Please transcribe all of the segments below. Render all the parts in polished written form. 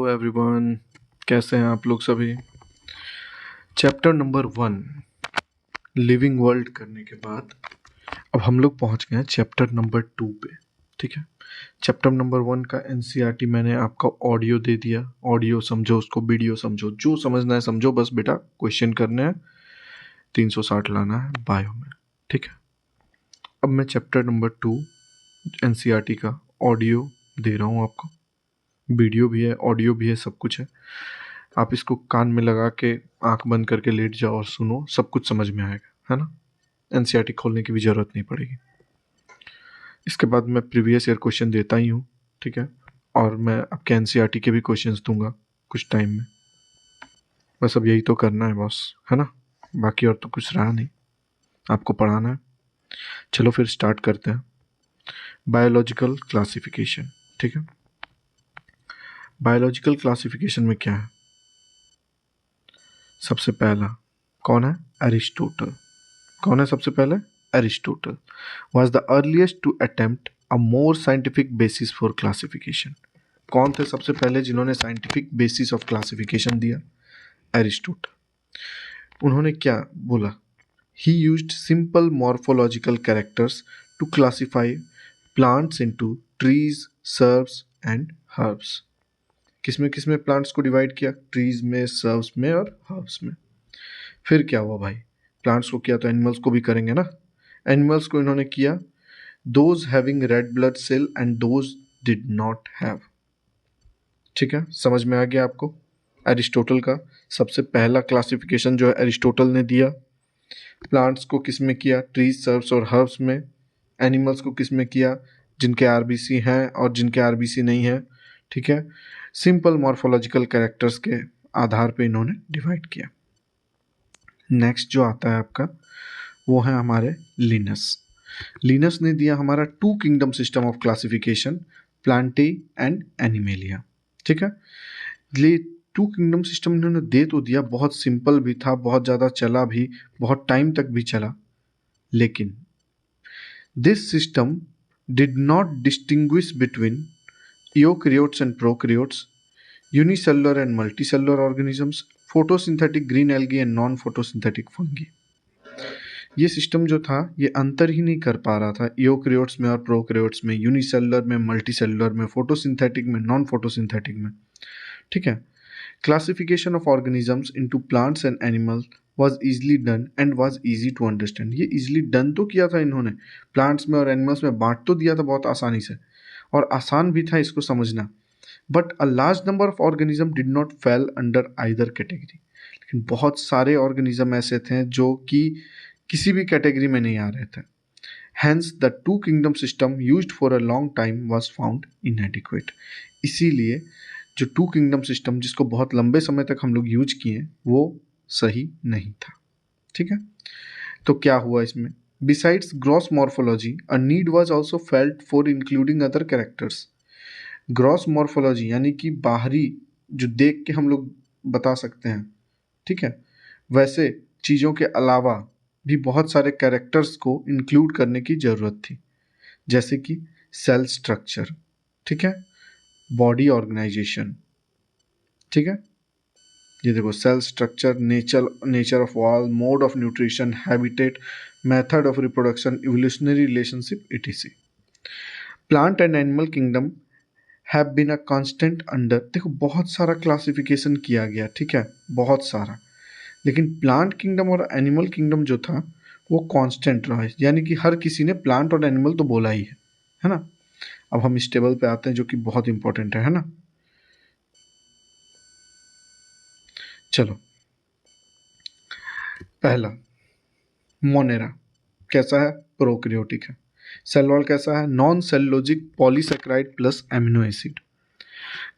Everyone, कैसे हैं आप लोग सभी। चैप्टर नंबर 1 लिविंग वर्ल्ड करने के बाद अब हम लोग पहुंच गए हैं चैप्टर नंबर 2 पे। ठीक है, चैप्टर नंबर 1 का एनसीईआरटी मैंने आपका ऑडियो दे दिया। ऑडियो समझो, उसको वीडियो समझो, जो समझना है समझो, बस बेटा क्वेश्चन करने हैं, 360 लाना है बायो में। ठीक है, अब मैं चैप्टर नंबर 2 एनसीईआरटी का ऑडियो दे रहा हूँ आपको। वीडियो भी है, ऑडियो भी है, सब कुछ है। आप इसको कान में लगा के आंख बंद करके लेट जाओ और सुनो, सब कुछ समझ में आएगा, है ना। एनसीईआरटी खोलने की भी ज़रूरत नहीं पड़ेगी। इसके बाद मैं प्रीवियस ईयर क्वेश्चन देता ही हूँ, ठीक है, और मैं आपके एनसीईआरटी के भी क्वेश्चंस दूंगा कुछ टाइम में। बस अब यही तो करना है बॉस, है ना, बाकी और तो कुछ रहा नहीं, आपको पढ़ाना है। चलो फिर स्टार्ट करते हैं। Biological classification. ठीक है, बायोलॉजिकल क्लासिफिकेशन में क्या है, सबसे पहला कौन है, एरिस्टोटल। कौन है सबसे पहले, Aristotle was the earliest to attempt a more scientific basis for classification। कौन थे सबसे पहले जिन्होंने साइंटिफिक बेसिस ऑफ क्लासिफिकेशन दिया, एरिस्टोटल। उन्होंने क्या बोला, he used simple morphological characters to classify plants into trees, shrubs and herbs। किसमें प्लांट्स को डिवाइड किया, ट्रीज में, सर्ब्स में और हर्ब्स में। फिर क्या हुआ भाई, प्लांट्स को किया तो एनिमल्स को भी करेंगे ना। एनिमल्स को इन्होंने किया those having red blood cell and those did not have. ठीक है, समझ में आ गया आपको। एरिस्टोटल का सबसे पहला क्लासिफिकेशन जो है एरिस्टोटल ने दिया। प्लांट्स को किस में किया, ट्रीज, सर्ब्स और हर्ब्स में। एनिमल्स को किस में किया, जिनके आरबीसी हैं और जिनके आरबीसी नहीं है। ठीक है, सिंपल मॉर्फोलॉजिकल कैरेक्टर्स के आधार पे इन्होंने डिवाइड किया। नेक्स्ट जो आता है आपका वो है हमारे लिनस। लिनस ने दिया हमारा 2 kingdom system of classification, Plantae and animalia. ठीक है, ये 2 किंगडम सिस्टम इन्होंने दे तो दिया, बहुत सिंपल भी था, बहुत ज़्यादा चला भी, बहुत टाइम तक भी चला, लेकिन this system did not distinguish between eukaryotes and prokaryotes, unicellular and multicellular organisms, photosynthetic green algae and non photosynthetic fungi। ये सिस्टम जो था ये अंतर ही नहीं कर पा रहा था यूकैरियोट्स में और प्रोकैरियोट्स में, यूनिसेलुलर में, मल्टीसेलुलर में, फोटोसिंथेटिक में, नॉन फोटोसिंथेटिक में। ठीक है, classification of organisms into plants and animals was easily done and was easy to understand. ये इजीली डन तो किया था इन्होंने, प्लांट्स में और एनिमल्स में बांट तो दिया था बहुत आसानी से, और आसान भी था इसको समझना। But a large number of organism did not fail under either category. लेकिन बहुत सारे ऑर्गेनिज्म ऐसे थे जो कि किसी भी कैटेगरी में नहीं आ रहे थे। Hence the 2 kingdom system used for a long time was found inadequate. इसीलिए जो 2 किंगडम सिस्टम जिसको बहुत लंबे समय तक हम लोग यूज किए वो सही नहीं था। ठीक है, तो क्या हुआ इसमें, besides gross morphology a need was also felt for including other characters. Gross morphology यानी कि बाहरी जो देख के हम लोग बता सकते हैं, ठीक है, वैसे चीज़ों के अलावा भी बहुत सारे कैरेक्टर्स को इंक्लूड करने की ज़रूरत थी, जैसे कि सेल स्ट्रक्चर, ठीक है, बॉडी ऑर्गेनाइजेशन। ठीक है, ये देखो, cell structure, nature of wall, mode of nutrition, habitat, method of reproduction, evolutionary relationship, etc. Plant and animal kingdom have been a constant under. देखो बहुत सारा क्लासिफिकेशन किया गया, ठीक है, बहुत सारा, लेकिन प्लांट किंगडम और एनिमल किंगडम जो था वो कांस्टेंट रहा है, यानी कि हर किसी ने प्लांट और एनिमल तो बोला ही है ना। अब हम इस टेबल पे आते हैं जो कि बहुत इंपॉर्टेंट है ना। चलो, पहला मोनेरा कैसा है, प्रोकैरियोटिक है। सेल वॉल कैसा है, non cellulosic polysaccharide plus amino acid.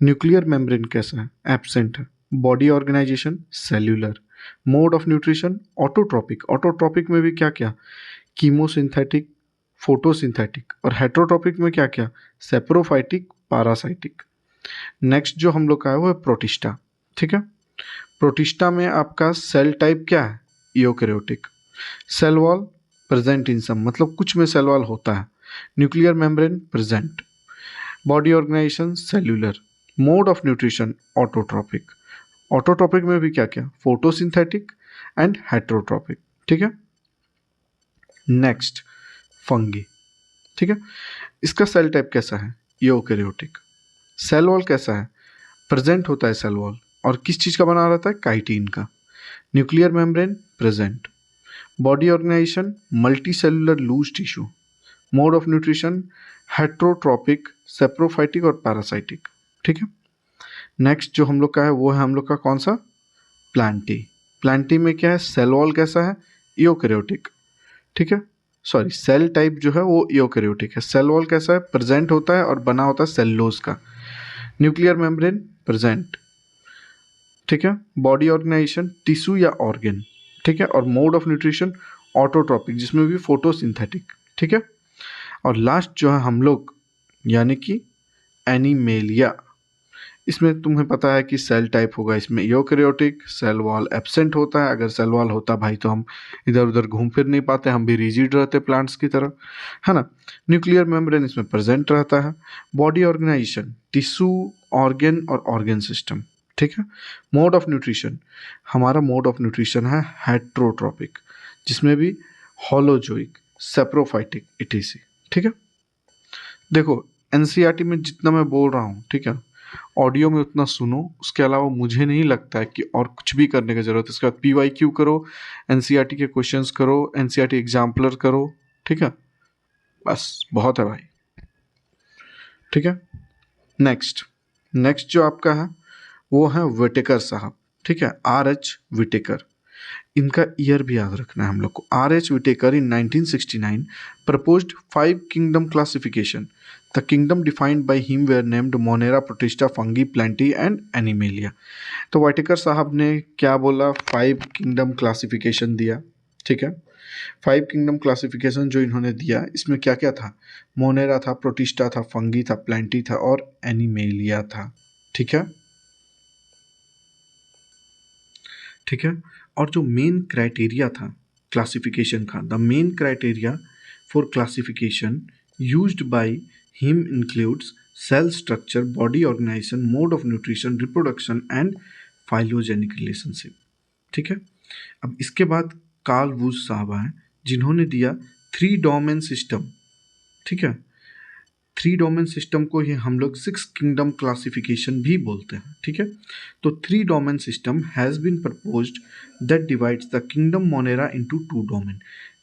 Nuclear membrane कैसा है, एब्सेंट है। Body organisation cellular. Mode of nutrition autotrophic. Autotrophic में भी क्या क्या, कीमोसिंथेटिक, फोटोसिंथेटिक, और हेट्रोट्रॉपिक में क्या क्या, सेप्रोफाइटिक, पैरासाइटिक। नेक्स्ट जो हम लोग का है वो है प्रोटिस्टा। ठीक है, प्रोटिस्टा में आपका सेल टाइप क्या है, eukaryotic. Cell wall present in some, मतलब कुछ में सेल वॉल होता है। Nuclear membrane present. Body organisation cellular. Mode of nutrition autotrophic. Autotrophic में भी क्या क्या, फोटोसिंथेटिक एंड हेट्रोट्रॉपिक। ठीक है। Next fungi. ठीक है। इसका सेल टाइप कैसा है, यूकेरियोटिक। सेल वॉल कैसा है, प्रेजेंट होता है सेल वॉल, और किस चीज़ का बना रहता है, काइटिन का। Nuclear membrane present. Body organisation multi cellular loose tissue. Mode of nutrition heterotrophic, saprophytic और पैरासाइटिक। ठीक है। नेक्स्ट जो हम लोग का है वो है हम लोग का कौन सा, प्लांटी। प्लांटी में क्या है, सेल वॉल कैसा है, यूकेरियोटिक। ठीक है। सॉरी, सेल टाइप जो है वो यूकेरियोटिक है। सेल वॉल कैसा है, प्रेजेंट होता है और बना होता है सेलुलोज का। Nuclear membrane present. ठीक है। बॉडी ऑर्गेनाइजेशन टिश्यू या ऑर्गन। ठीक है। और मोड ऑफ न्यूट्रिशन ऑटोट्रॉपिक, जिसमें भी फोटोसिंथेटिक। ठीक है। और लास्ट जो है हम लोग यानी कि एनिमेलिया। इसमें तुम्हें पता है कि सेल टाइप होगा इसमें यूकेरियोटिक, सेल वॉल एब्सेंट होता है। अगर सेल वॉल होता भाई तो हम इधर उधर घूम फिर नहीं पाते, हम भी रिजिड रहते प्लांट्स की तरह, है ना। न्यूक्लियर मेम्ब्रेन इसमें प्रेजेंट रहता है। बॉडी ऑर्गेनाइजेशन टिश्यू, ऑर्गन और ऑर्गन सिस्टम। ठीक है। मोड ऑफ न्यूट्रिशन, हमारा मोड ऑफ न्यूट्रिशन है हेट्रोट्रॉपिक, जिसमें भी होलोजोइक, सेप्रोफाइटिक, इटीसी। ठीक है। देखो एनसीईआरटी में जितना मैं बोल रहा हूँ, ठीक है, ऑडियो में उतना सुनो, उसके अलावा मुझे नहीं लगता है कि और कुछ भी करने की ज़रूरत है। इसके बाद पीवाईक्यू करो, एनसीईआरटी के क्वेश्चंस करो, एनसीईआरटी एग्जाम्पलर करो। ठीक है, बस बहुत है भाई। ठीक है। नेक्स्ट नेक्स्ट जो आपका है वो है विटेकर साहब। ठीक है, R H विटेकर। इनका ईयर भी याद रखना है हम लोग को। R H Whittaker in 1969 proposed 5 kingdom classification. The kingdom defined by him were named Monera, Protista, Fungi, Plantae and Animalia. तो वाइटेकर साहब ने क्या बोला, 5 किंगडम क्लासिफिकेशन दिया। ठीक है। 5 किंगडम क्लासिफिकेशन जो इन्होंने दिया इसमें क्या क्या था, मोनेरा था, प्रोटिस्टा था, फंगी था, प्लांटी था और एनिमेलिया था। ठीक है। ठीक है। और जो मेन क्राइटेरिया था क्लासिफिकेशन का, the main criteria for classification used by him includes cell structure, body organisation, mode of nutrition, reproduction and phylogenetic relationship. ठीक है। अब इसके बाद कार्ल वुज साहब हैं जिन्होंने दिया 3 डोमेन सिस्टम। ठीक है। 3 डोमेन सिस्टम को ही हम लोग 6 किंगडम क्लासिफिकेशन भी बोलते हैं। ठीक है। तो 3 domain system has been proposed that divides the kingdom monera into 2 domain.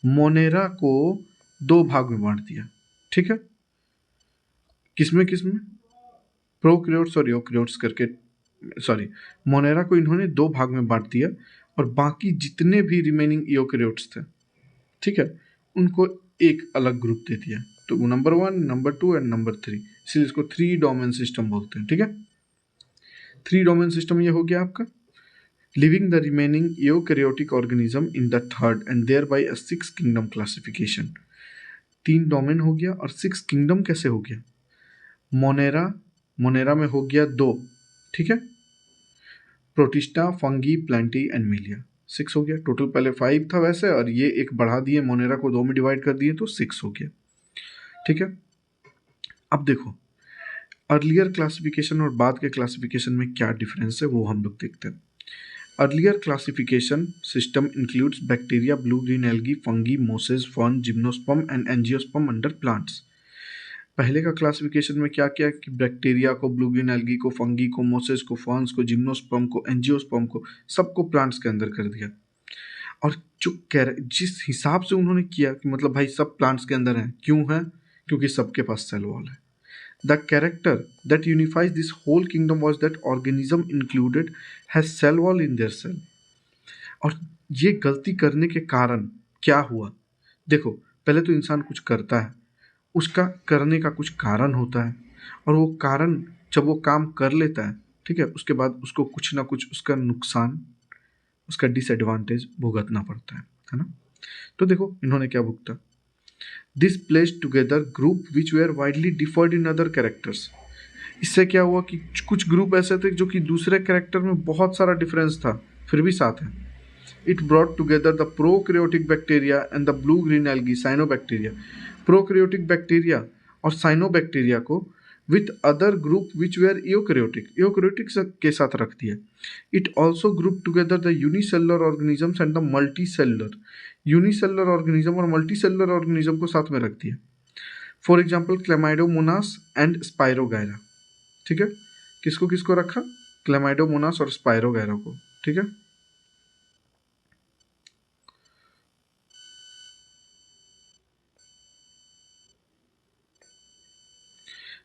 Monera को 2 भाग में बांट दिया। ठीक है। किसमें किसमें, प्रोकैरियोट्स और यूकेरियोट्स करके, सॉरी, मोनेरा को इन्होंने 2 भाग में बांट दिया और बाकी जितने भी रिमेनिंग यूकेरियोट्स थे, ठीक है, उनको एक अलग ग्रुप दे दिया। तो नंबर 1, नंबर 2 एंड नंबर 3, इसलिए इसको 3 डोमेन सिस्टम बोलते हैं। ठीक है। 3 डोमेन सिस्टम ये हो गया आपका, leaving the remaining eukaryotic organism in the third and there by a 6 kingdom classification. 3 domain हो गया और 6 किंगडम कैसे हो गया, मोनेरा, मोनेरा में हो गया 2। ठीक है। प्रोटिस्टा, फंगी, प्लांटी एंड मिलिया, 6 हो गया टोटल। पहले 5 था वैसे, और ये एक बढ़ा दिए, मोनेरा को 2 में डिवाइड कर दिए तो 6 हो गया। ठीक है। अब देखो अर्लियर क्लासिफिकेशन और बाद के क्लासिफिकेशन में क्या डिफरेंस है वो हम लोग देखते हैं। Earlier classification system includes bacteria, blue green algae, fungi, Moses, fern, gymnosperm and angiosperm under plants. पहले का क्लासिफिकेशन में क्या किया कि बैक्टीरिया को, ब्लू ग्रीन एल्गी को, फंगी को, मोसेस को, फर्न्स को, जिम्नोस्पर्म को, एंजियोस्पर्म को, सबको प्लांट्स के अंदर कर दिया। और जो जिस हिसाब से उन्होंने किया कि मतलब भाई सब प्लांट्स के अंदर हैं, क्यों है, क्योंकि सबके पास सेल वॉल है। The character that unifies this whole kingdom was that organism included has cell wall in their cell. और ये गलती करने के कारण क्या हुआ, देखो पहले तो इंसान कुछ करता है, उसका करने का कुछ कारण होता है, और वो कारण जब वो काम कर लेता है, ठीक है, उसके बाद उसको कुछ ना कुछ उसका नुकसान, उसका डिसएडवांटेज भुगतना पड़ता है ना। तो देखो इन्होंने क्या भुगता, this place together group which were widely differed in other characters. इससे क्या हुआ कि कुछ ग्रुप ऐसे थे जो कि दूसरे कैरेक्टर में बहुत सारा डिफरेंस था फिर भी साथ हैं। It brought together the prokaryotic bacteria and the blue green algae, cyanobacteria. Prokaryotic bacteria और साइनोबैक्टीरिया को with other group which were eukaryotic के साथ रख दिया। It also group together the unicellular organisms and the multicellular, unicellular organism और multicellular organism को साथ में रख दिया। For example chlamydomonas and spirogyra, ठीक है। किसको किसको रखा? क्लेमाइडोमोनास और स्पाइरोगैरा को, ठीक है।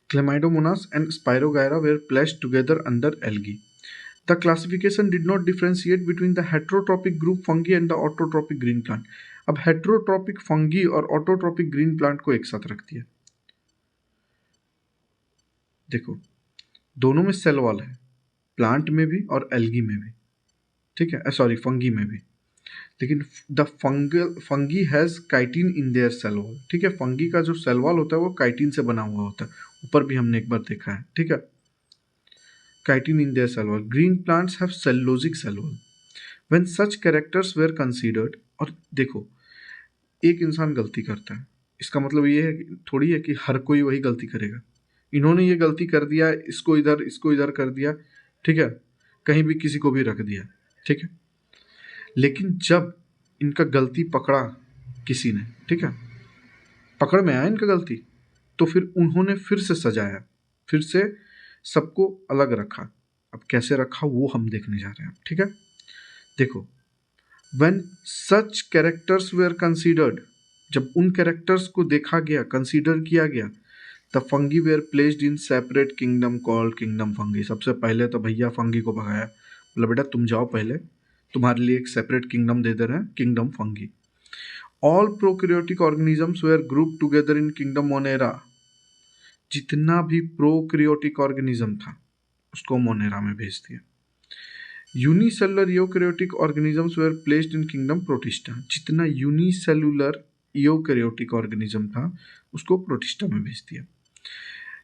Chlamydomonas and Spirogyra were placed together under algae. The classification did not differentiate between the heterotrophic group fungi and the autotrophic green plant. अब heterotrophic fungi और autotrophic green plant को एक साथ रख दिया। देखो दोनों में सेल वॉल है, प्लांट में भी और एल्गी में भी, ठीक है, सॉरी फंगी में भी। लेकिन the fungi has chitin in their cell wall, ठीक है। फंगी का जो सेल वॉल होता है वो काइटिन से बना हुआ होता है, ऊपर भी हमने एक बार देखा है, ठीक है। Chitin in their cell wall. Green plants have cellulosic cell wall. When such characters were considered, और देखो एक इंसान गलती करता है, इसका मतलब ये है कि थोड़ी है कि हर कोई वही गलती करेगा। इन्होंने ये गलती कर दिया, इसको इधर कर दिया, ठीक है, कहीं भी किसी को भी रख दिया, ठीक है। लेकिन जब इनका गलती पकड़ा किसी ने, ठीक है, पकड़ में आया इनका गलती, तो फिर उन्होंने फिर से सजाया, फिर से सबको अलग रखा। अब कैसे रखा वो हम देखने जा रहे हैं, ठीक है। देखो when such characters were considered, जब उन कैरेक्टर्स को देखा गया, कंसीडर किया गया, the fungi were placed in separate kingdom called kingdom fungi. सबसे पहले तो भैया फंगी को भगाया, बोला बेटा तुम जाओ पहले, तुम्हारे लिए एक सेपरेट किंगडम दे दे रहे हैं, kingdom fungi. All prokaryotic organisms were group together in kingdom monera. जितना भी प्रोकैरियोटिक ऑर्गेनिज्म था उसको मोनेरा में भेज दिया। Unicellular eukaryotic organisms were placed in kingdom protista. जितना यूनिसेलुलर यूकैरियोटिक ऑर्गेनिज्म था उसको प्रोटिस्टा में भेज दिया।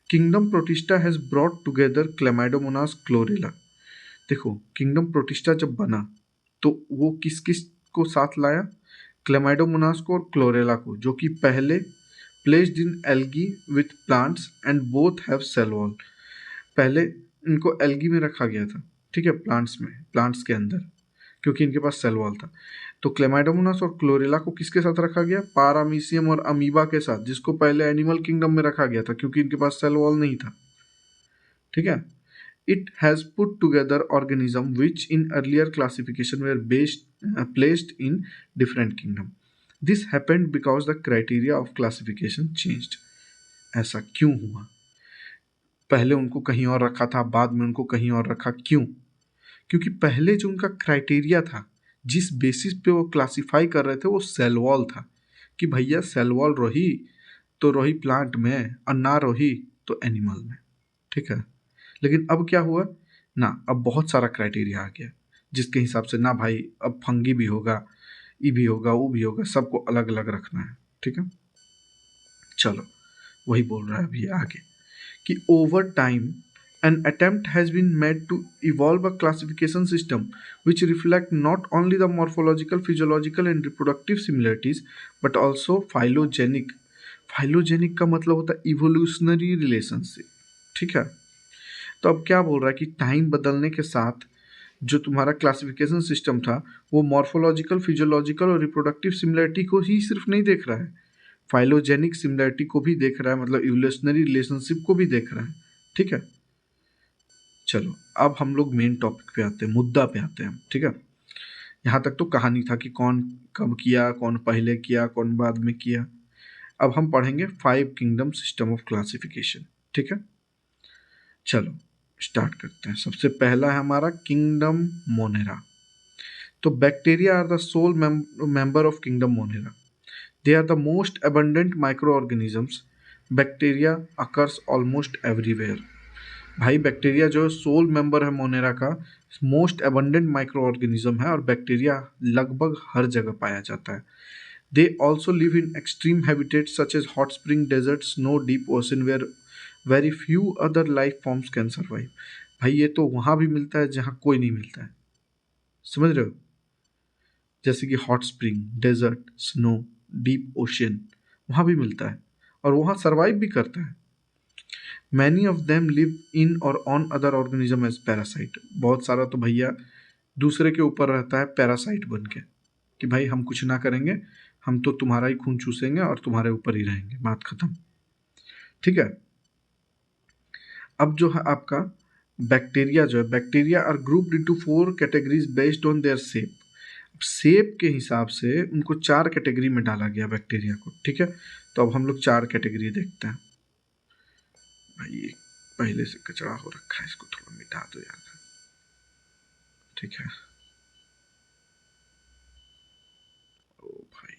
Kingdom protista has brought together chlamydomonas chlorella. देखो किंगडम प्रोटिस्टा जब बना तो वो किस किस को साथ लाया? क्लेमाइडोमोनास को और क्लोरेला को, जो कि पहले placed in algae with plants and both have cell wall. पहले इनको एल्गी में रखा गया था, ठीक है, प्लांट्स के अंदर, क्योंकि इनके पास सेल वॉल था। तो क्लेमाइडोमोनास और क्लोरेला को किसके साथ रखा गया? पारामीसियम और अमीबा के साथ, जिसको पहले एनिमल किंगडम में रखा गया था क्योंकि इनके पास सेल वॉल नहीं था, ठीक है। It has put together organism which in earlier classification were placed in different kingdom. This happened because the criteria of classification changed. ऐसा क्यों हुआ? पहले उनको कहीं और रखा था, बाद में उनको कहीं और रखा, क्यों? क्योंकि पहले जो उनका क्राइटेरिया था, जिस बेसिस पे वो क्लासिफाई कर रहे थे, वो सेल वॉल था, कि भैया सेल वॉल रही तो रही प्लांट में और ना रही तो एनिमल में, ठीक है। लेकिन अब क्या हुआ ना, अब बहुत सारा क्राइटेरिया आ गया जिसके हिसाब से ना भाई अब फंगी भी होगा, ई भी होगा, वो भी होगा, सबको अलग अलग रखना है, ठीक है। चलो वही बोल रहा है अभी आगे कि over time an attempt has been made to evolve a classification system which reflect not only the morphological, physiological and reproductive similarities but also phylogenetic। phylogenetic का मतलब होता है evolutionary relationship, ठीक है। तो अब क्या बोल रहा है कि टाइम बदलने के साथ जो तुम्हारा क्लासिफिकेशन सिस्टम था वो मॉर्फोलॉजिकल, फिजियोलॉजिकल और रिप्रोडक्टिव सिमिलरिटी को ही सिर्फ नहीं देख रहा है, फाइलोजेनिक सिमिलरिटी को भी देख रहा है, मतलब इवोल्यूशनरी रिलेशनशिप को भी देख रहा है, ठीक है। चलो अब हम लोग मेन टॉपिक पे आते हैं, मुद्दा पे आते हैं, ठीक है। यहाँ तक तो कहानी था कि कौन कब किया, कौन पहले किया, कौन बाद में किया। अब हम पढ़ेंगे 5 किंगडम सिस्टम ऑफ क्लासिफिकेशन, ठीक है। चलो स्टार्ट करते हैं। सबसे पहला है हमारा किंगडम मोनेरा। तो bacteria are the sole member of kingdom monera. They are the most abundant microorganisms. Bacteria occurs almost everywhere. भाई बैक्टीरिया जो सोल मेंबर है मोनेरा का, मोस्ट abundant माइक्रो ऑर्गेनिज्म है और बैक्टीरिया लगभग हर जगह पाया जाता है। They also live in extreme habitats such as hot spring, desert, snow, deep ocean where very few other life forms can survive. भाई ये तो वहाँ भी मिलता है जहाँ कोई नहीं मिलता है, समझ रहे हो? जैसे कि hot spring, desert, snow, deep ocean, वहाँ भी मिलता है और वहाँ सर्वाइव भी करता है। Many of them live in और on other organism as parasite. बहुत सारा तो भैया दूसरे के ऊपर रहता है पैरासाइट बन के, कि भाई हम कुछ ना करेंगे, हम तो तुम्हारा ही खून चूसेंगे और तुम्हारे ऊपर ही रहेंगे, बात खत्म। ठीक है। अब जो है आपका बैक्टीरिया, जो है bacteria are grouped into 4 categories based on their shape. Shape के हिसाब से उनको 4 कैटेगरी में डाला गया बैक्टीरिया को। ठीक है, तो अब हम लोग 4 कैटेगरी देखते हैं। भाई ये पहले से कचरा हो रखा है, इसको थोड़ा मिटा दो यार। ठीक है, ओ भाई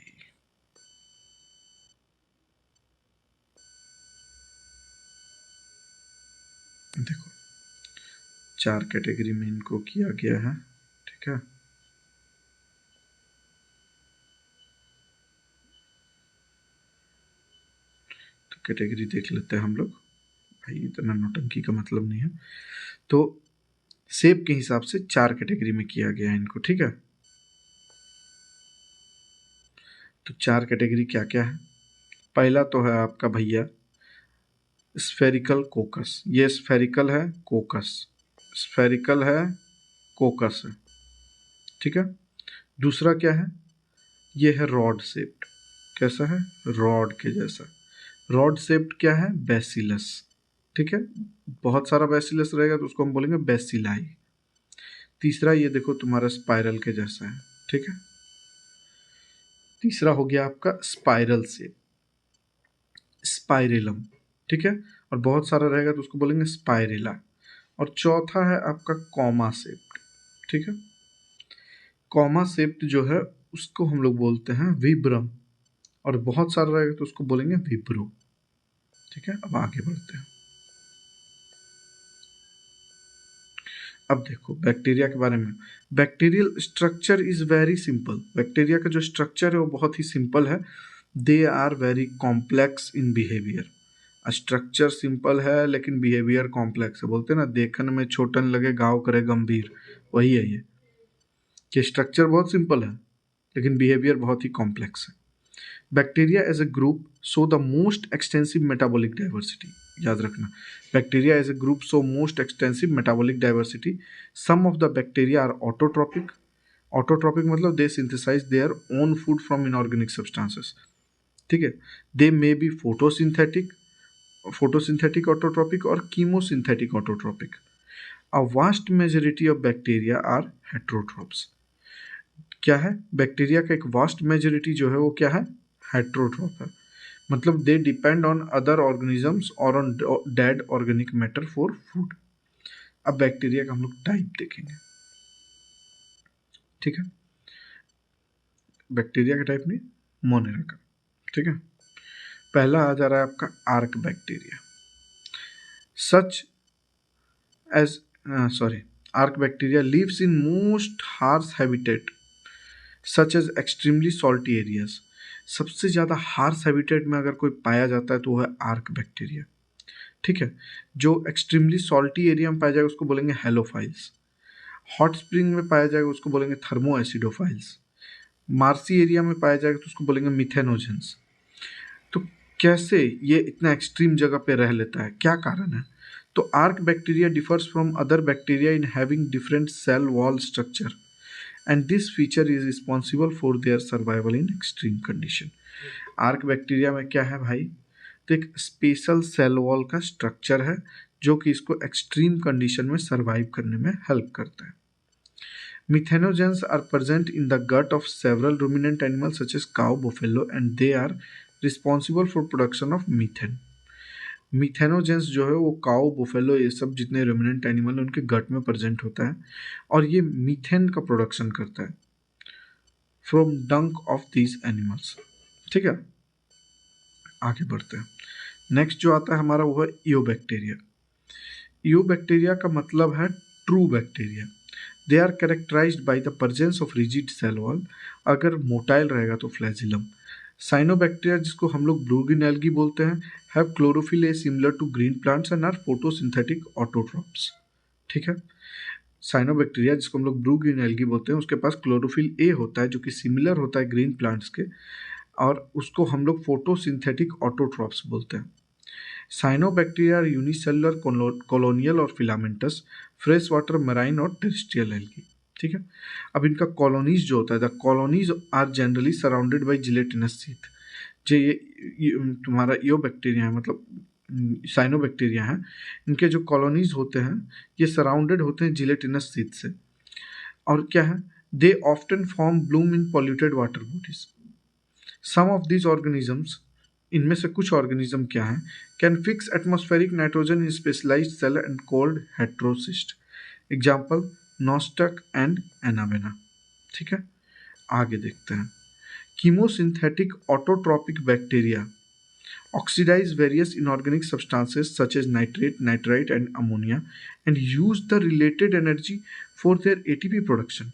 देखो 4 कैटेगरी में इनको किया गया है। ठीक है, तो कैटेगरी देख लेते हैं हम लोग। भाई इतना नौटंकी का मतलब नहीं है। तो शेप के हिसाब से 4 कैटेगरी में किया गया है इनको। ठीक है, तो 4 कैटेगरी क्या क्या है? पहला तो है आपका भैया स्फेरिकल कोकस। ये स्फेरिकल है, कोकस स्फेरिकल है, कोकस है। ठीक है, दूसरा क्या है? ये है रॉड शेप्ड। कैसा है? रॉड के जैसा। रॉड शेप्ड क्या है? बेसिलस। ठीक है, बहुत सारा बेसिलस रहेगा तो उसको हम बोलेंगे बेसिलाई। तीसरा ये देखो तुम्हारा स्पाइरल के जैसा है। ठीक है, तीसरा हो गया आपका स्पाइरल शेप, स्पाइरेलम। ठीक है, और बहुत सारा रहेगा तो उसको बोलेंगे स्पाइरेला। और चौथा है आपका कॉमा शेप्ड। ठीक है, कॉमा शेप्ड जो है उसको हम लोग बोलते हैं विब्रम, और बहुत सारा रहेगा तो उसको बोलेंगे विब्रो। ठीक है, अब आगे बढ़ते हैं। अब देखो बैक्टीरिया के बारे में। Bacterial structure is very simple. Bacteria का जो स्ट्रक्चर है वो बहुत ही सिंपल है। They are very complex in behaviour. Structure simple है लेकिन बिहेवियर कॉम्प्लेक्स है। बोलते हैं ना, देखने में छोटन लगे गाँव करे गंभीर, वही है ये, कि स्ट्रक्चर बहुत सिंपल है लेकिन बिहेवियर बहुत ही कॉम्प्लेक्स है। Bacteria as a group show the most extensive metabolic diversity. याद रखना, bacteria as a group show most extensive metabolic diversity. Some of the bacteria are autotrophic. Autotrophic मतलब they synthesise their own food from inorganic substances. ठीक है, they may be photosynthetic, photosynthetic autotrophic और chemosynthetic autotrophic. A vast majority of bacteria are heterotrophs. क्या है? Bacteria का एक vast majority जो है वो क्या है? हेट्रोट्रॉप है। मतलब they depend on other organisms और on dead organic matter for food. अब बैक्टीरिया का हम लोग टाइप देखेंगे। ठीक है, बैक्टीरिया का टाइप नहीं, मोनेरा का। ठीक है, पहला आ जा रहा है आपका archaebacteria. Such as sorry archaebacteria lives in most harsh habitat such as extremely salty areas. सबसे ज़्यादा हार्श हैबिटेट में अगर कोई पाया जाता है तो वो है आर्क बैक्टीरिया। ठीक है, जो एक्सट्रीमली सॉल्टी एरिया में पाया जाएगा उसको बोलेंगे हेलोफाइल्स। हॉट स्प्रिंग में पाया जाएगा उसको बोलेंगे थर्मो एसिडोफाइल्स। मार्सी एरिया में पाया जाएगा तो उसको बोलेंगे मिथेनोजेंस। तो कैसे ये इतना एक्सट्रीम जगह पे रह लेता है, क्या कारण है? तो archaebacteria differs from other bacteria in having different cell wall structure and this feature is responsible for their survival in extreme condition. Archaebacteria में क्या है भाई? तो एक स्पेशल सेल वॉल का स्ट्रक्चर है जो कि इसको एक्सट्रीम कंडीशन में सर्वाइव करने में हेल्प करता है। Methanogens are present in the gut of several ruminant animals such as cow, buffalo and they are responsible for production of methane। Methanogens जो है वो काऊ, बुफेलो, ये सब जितने रुमिनेंट एनिमल हैं उनके गट में प्रेजेंट होता है और ये मीथेन का प्रोडक्शन करता है फ्रॉम डंक ऑफ दीज एनिमल्स। ठीक है, आगे बढ़ते हैं। नेक्स्ट जो आता है हमारा वो है ईओबैक्टीरिया। ईओबैक्टीरिया का मतलब है true bacteria. They are characterised by the presence of rigid cell wall. अगर मोटाइल रहेगा तो फ्लैजिलम। साइनोबैक्टीरिया जिसको हम लोग ब्रूगिन एल्गी बोलते हैं have chlorophyll a similar to green plants and are photosynthetic autotrophs. ठीक है, साइनोबैक्टीरिया जिसको हम लोग ब्रूगिन एल्गी बोलते हैं उसके पास क्लोरोफिल ए होता है जो कि सिमिलर होता है ग्रीन प्लांट्स के, और उसको हम लोग फोटोसिंथेटिक ऑटोट्रॉप्स बोलते हैं। साइनोबैक्टीरिया आर यूनिसेलुलर कॉलोनियल और फिलामेंटस, फ्रेश वाटर मराइन और टेरेस्ट्रियल एल्गी। ठीक है। अब इनका कॉलोनीज जो होता है, the colonies are generally surrounded by gelatinous sheath. जो ये तुम्हारा यो बैक्टीरिया है, मतलब साइनोबैक्टीरिया है, इनके जो कॉलोनीज होते हैं ये सराउंडेड होते हैं जिलेटिनस शीथ से। और क्या है, they often form bloom in polluted water bodies. Some of these organisms, इनमें से कुछ ऑर्गेनिज्म क्या हैं, can fix atmospheric nitrogen in specialised cell and called heterocyst. Example Nostoc and एनावेना। ठीक है, आगे देखते हैं। Chemosynthetic autotrophic bacteria oxidize various inorganic substances such as nitrate, nitrite, and ammonia and use the related energy for their ATP production.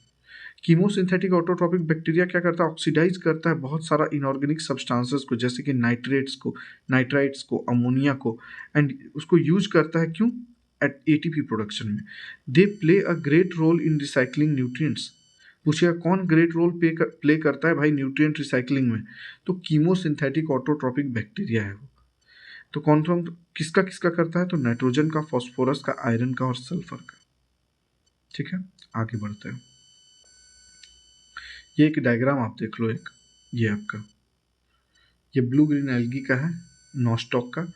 Chemosynthetic autotrophic bacteria क्या करता है, oxidise करता है बहुत सारा इनऑर्गेनिक सब्सटेंसेस को, जैसे कि नाइट्रेट्स को, नाइट्राइट्स को, अमोनिया को, एंड उसको यूज करता है क्यों, एट एटीपी प्रोडक्शन में। They play a great role in recycling nutrients. पूछिएगा कौन ग्रेट रोल प्ले करता है भाई न्यूट्रिएंट रिसाइकलिंग में, तो कीमोसिंथेटिक ऑटोट्रॉपिक बैक्टीरिया है वो। तो कौन कौन किसका किसका करता है, तो नाइट्रोजन का, फॉस्फोरस का, आयरन का और सल्फर का। ठीक है, आगे बढ़ते हैं। ये एक डायग्राम आप देख लो, एक ये आपका, ये ब्लू ग्रीन एल्गी का है, नॉस्टॉक का।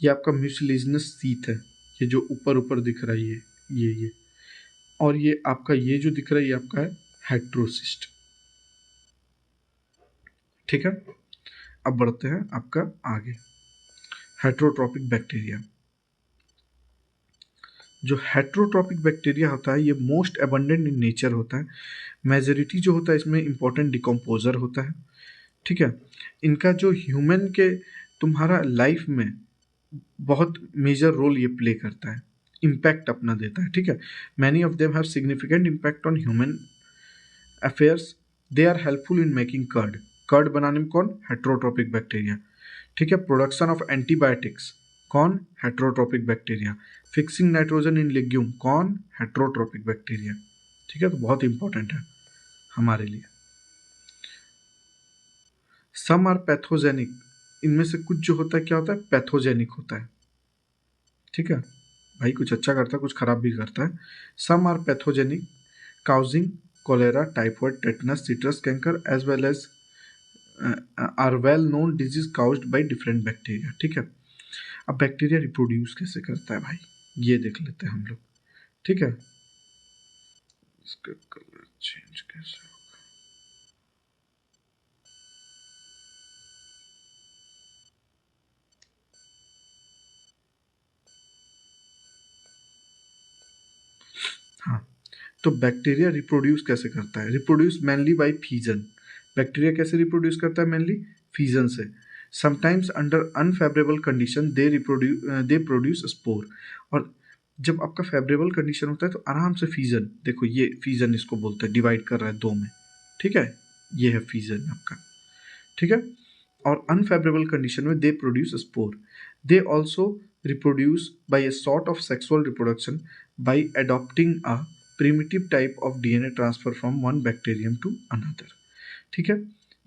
ये आपका म्यूसिलिजिनस शीथ है, ये जो ऊपर ऊपर दिख रहा है ये और ये आपका ये जो दिख रहा है ये आपका है हेट्रोसिस्ट। ठीक है, अब बढ़ते हैं आपका आगे। हेट्रोट्रॉपिक बैक्टीरिया, जो हेट्रोट्रॉपिक बैक्टीरिया होता है ये मोस्ट अबंडेंट इन नेचर होता है। मेजोरिटी जो होता है इसमें इंपॉर्टेंट डिकम्पोजर होता है। ठीक है, इनका जो ह्यूमन के तुम्हारा लाइफ में बहुत मेजर रोल ये प्ले करता है, इम्पैक्ट अपना देता है। ठीक है, many of them have significant impact on human affairs. They are helpful in making curd. Curd बनाने में कौन, हेट्रोट्रॉपिक बैक्टीरिया। ठीक है, प्रोडक्शन ऑफ एंटीबायोटिक्स, कौन, heterotrophic bacteria. Fixing nitrogen in legume, कौन, हेट्रोट्रॉपिक बैक्टीरिया। ठीक है, तो बहुत इंपॉर्टेंट है हमारे लिए। सम आर पैथोजेनिक, इनमें से कुछ जो होता है क्या होता है, पैथोजेनिक होता है। ठीक है भाई, कुछ अच्छा करता है कुछ खराब भी करता है। Some are pathogenic causing cholera, typhoid, tetanus, citrus canker as well as are well known disease caused by different bacteria। ठीक है, अब बैक्टीरिया रिप्रोड्यूस कैसे करता है भाई, ये देख लेते हैं हम लोग। ठीक है, इसका कलर चेंज कैसे होगा, हाँ, तो बैक्टीरिया रिप्रोड्यूस कैसे करता है, reproduce mainly by fission. Bacteria कैसे रिप्रोड्यूस करता है, मेनली फीजन से। समटाइम्स अंडर अनफेवरेबल कंडीशन दे प्रोड्यूस स्पोर। और जब आपका फेवरेबल कंडीशन होता है तो आराम से फीजन, देखो ये फीजन इसको बोलते हैं, डिवाइड कर रहा है दो में। ठीक है, ये है फीजन आपका। ठीक है, और अनफेवरेबल कंडीशन में they produce spore. They also reproduce by a sort of sexual reproduction by adopting a primitive type of DNA transfer from one bacterium to another. ठीक है,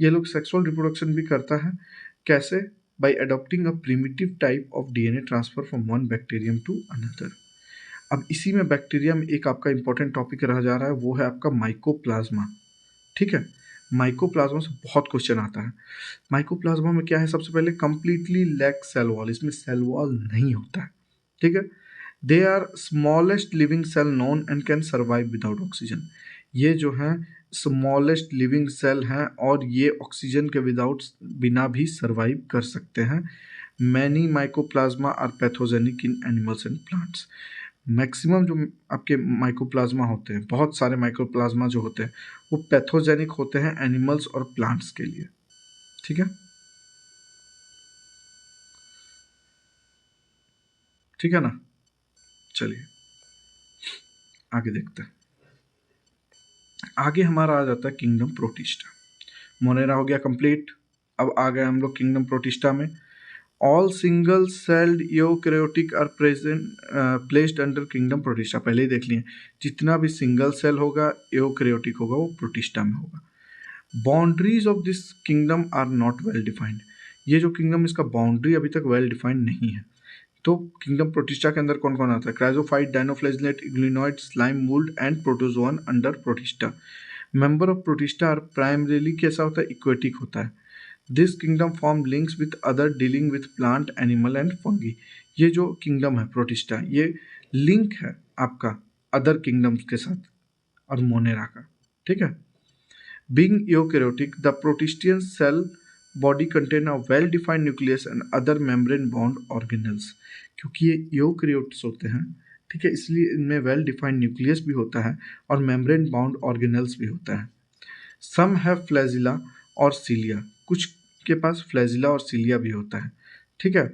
ये लोग सेक्सुअल रिप्रोडक्शन भी करता है, कैसे, by adopting a primitive type of DNA transfer from one bacterium to another. अब इसी में बैक्टीरिया में एक आपका इंपॉर्टेंट टॉपिक रह जा रहा है, वो है आपका माइकोप्लाज्मा। ठीक है, माइकोप्लाज्मा से बहुत क्वेश्चन आता है। माइकोप्लाज्मा में क्या है, सबसे पहले कंप्लीटली लैक सेल वॉल, इसमें सेल वॉल नहीं होता है। ठीक है, they are smallest living cell known and can survive without oxygen. ये जो है स्मॉलेस्ट लिविंग सेल हैं और ये ऑक्सीजन के विदाउट बिना भी सर्वाइव कर सकते हैं। Many mycoplasma are pathogenic in animals and plants. Maximum जो आपके माइकोप्लाज्मा होते हैं, बहुत सारे माइकोप्लाज्मा जो होते हैं वो पैथोजेनिक होते हैं एनिमल्स और प्लांट्स के लिए। ठीक है, ठीक है ना, चलिए आगे देखते हैं। आगे हमारा आ जाता है किंगडम प्रोटिस्टा। मोनेरा हो गया कंप्लीट, अब आ गए हम लोग किंगडम प्रोटिस्टा में। All single celled eukaryotic are present placed under kingdom Protista, पहले ही देख लिए। जितना भी सिंगल सेल होगा यूकैरियोटिक होगा वो प्रोटिस्टा में होगा। Boundaries of this kingdom are not well defined. ये जो किंगडम इसका बाउंड्री अभी तक वेल डिफाइंड नहीं है। तो किंगडम प्रोटिस्टा के अंदर कौन कौन आता है? Chrysophyte, dinoflagellate, euglenoid, slime mould and protozoan under Protista. Member of Protista are primarily कैसा होता है? इक्वेटिक होता है। This kingdom form links with other dealing with plant, animal and fungi. ये जो किंगडम है प्रोटिस्टा, ये लिंक है आपका अदर किंगडम्स के साथ और मोनेरा का, ठीक है। Being eukaryotic, the protistian cell body contain a well-defined nucleus and other membrane-bound organelles। क्योंकि ये यूकैरियोट्स होते हैं, ठीक है, इसलिए इनमें वेल डिफाइंड न्यूक्लियस भी होता है और मेम्ब्रेन बाउंड ऑर्गेनल्स भी होता है। सम हैव फ्लैजिला और सीलिया, कुछ के पास फ्लैजिला और सीलिया भी होता है, ठीक है।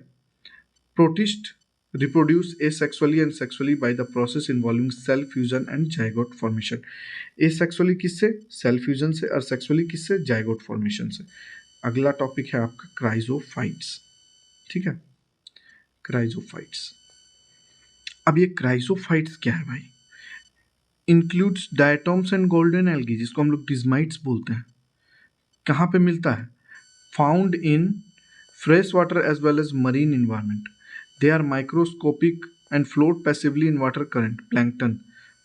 Protist reproduce asexually and sexually by the process involving cell fusion and zygote formation। asexually किससे? सेल फ्यूजन से, और सेक्सुअली किससे? जाइगोट फॉर्मेशन से। अगला टॉपिक है आपका क्राइजोफाइट्स, ठीक है, क्राइजोफाइट्स। अब ये क्राइजोफाइट्स क्या है भाई? इंक्लूड्स डायटोम्स एंड गोल्डन एल्गी, जिसको हम लोग डिजमाइट्स बोलते हैं। कहाँ पे मिलता है? Found in fresh water as well as marine environment. They are microscopic and float passively in water current, plankton.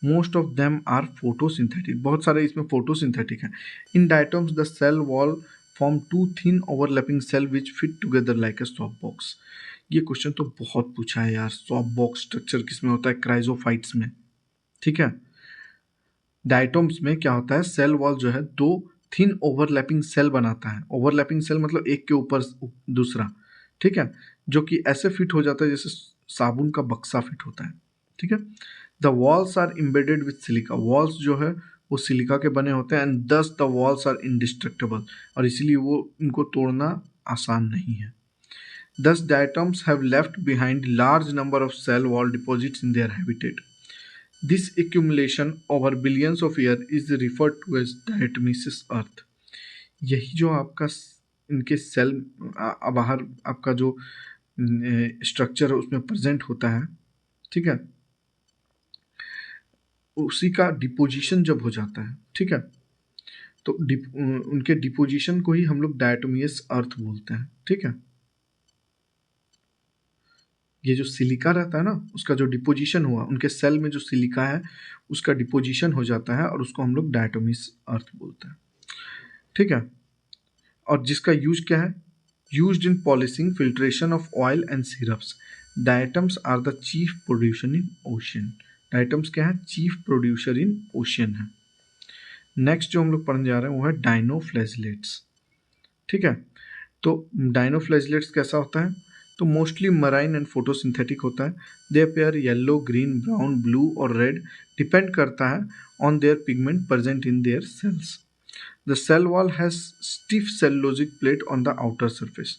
Most of them are photosynthetic। बहुत सारे इसमें photosynthetic हैं। In diatoms, the cell wall form two thin overlapping cell which fit together like a soap box। ये question तो बहुत पूछा है यार, soap box स्ट्रक्चर किसमें होता है? क्राइजोफाइट्स में, ठीक है। डायटोम्स में क्या होता है? सेल वॉल जो है दो थिन ओवरलैपिंग सेल बनाता है। ओवरलैपिंग सेल मतलब एक के ऊपर दूसरा, ठीक है, जो कि ऐसे फिट हो जाता है जैसे साबुन का बक्सा फिट होता है, ठीक है। The walls are embedded with silica, walls जो है वो सिलिका के बने होते हैं, एंड दस द वॉल्स आर इनडिस्ट्रक्टेबल, और इसीलिए वो इनको तोड़ना आसान नहीं है। Thus diatoms have left behind large number of cell wall deposits in their habitat. This accumulation over billions of years is referred to as diatomaceous earth। यही जो आपका इनके सेल बाहर आपका जो स्ट्रक्चर है उसमें प्रेजेंट होता है, ठीक है, उसी का डिपोजिशन जब हो जाता है, ठीक है, तो उनके डिपोजिशन को ही हम लोग डायटोमियस अर्थ बोलते हैं, ठीक है। ये जो सिलिका रहता है ना, उसका जो डिपोजिशन हुआ, उनके सेल में जो सिलिका है उसका डिपोजिशन हो जाता है और उसको हम लोग डायटोमियस अर्थ बोलते हैं, ठीक है। और जिसका यूज क्या है? Used in polishing, filtration of oil and syrups. Diatoms are the chief producer in ocean. Diatoms क्या है? चीफ प्रोड्यूसर इन ओशियन है। नेक्स्ट जो हम लोग पढ़ने जा रहे हैं वो है डायनोफ्लैजिलेट्स, ठीक है। तो डायनोफ्लैजिलेट्स कैसा होता है? तो मोस्टली मराइन एंड फोटोसिंथेटिक होता है। They appear yellow, green, brown, blue और रेड, डिपेंड करता है on their pigment present in their cells. The cell wall has stiff cellulosic plate on the outer surface.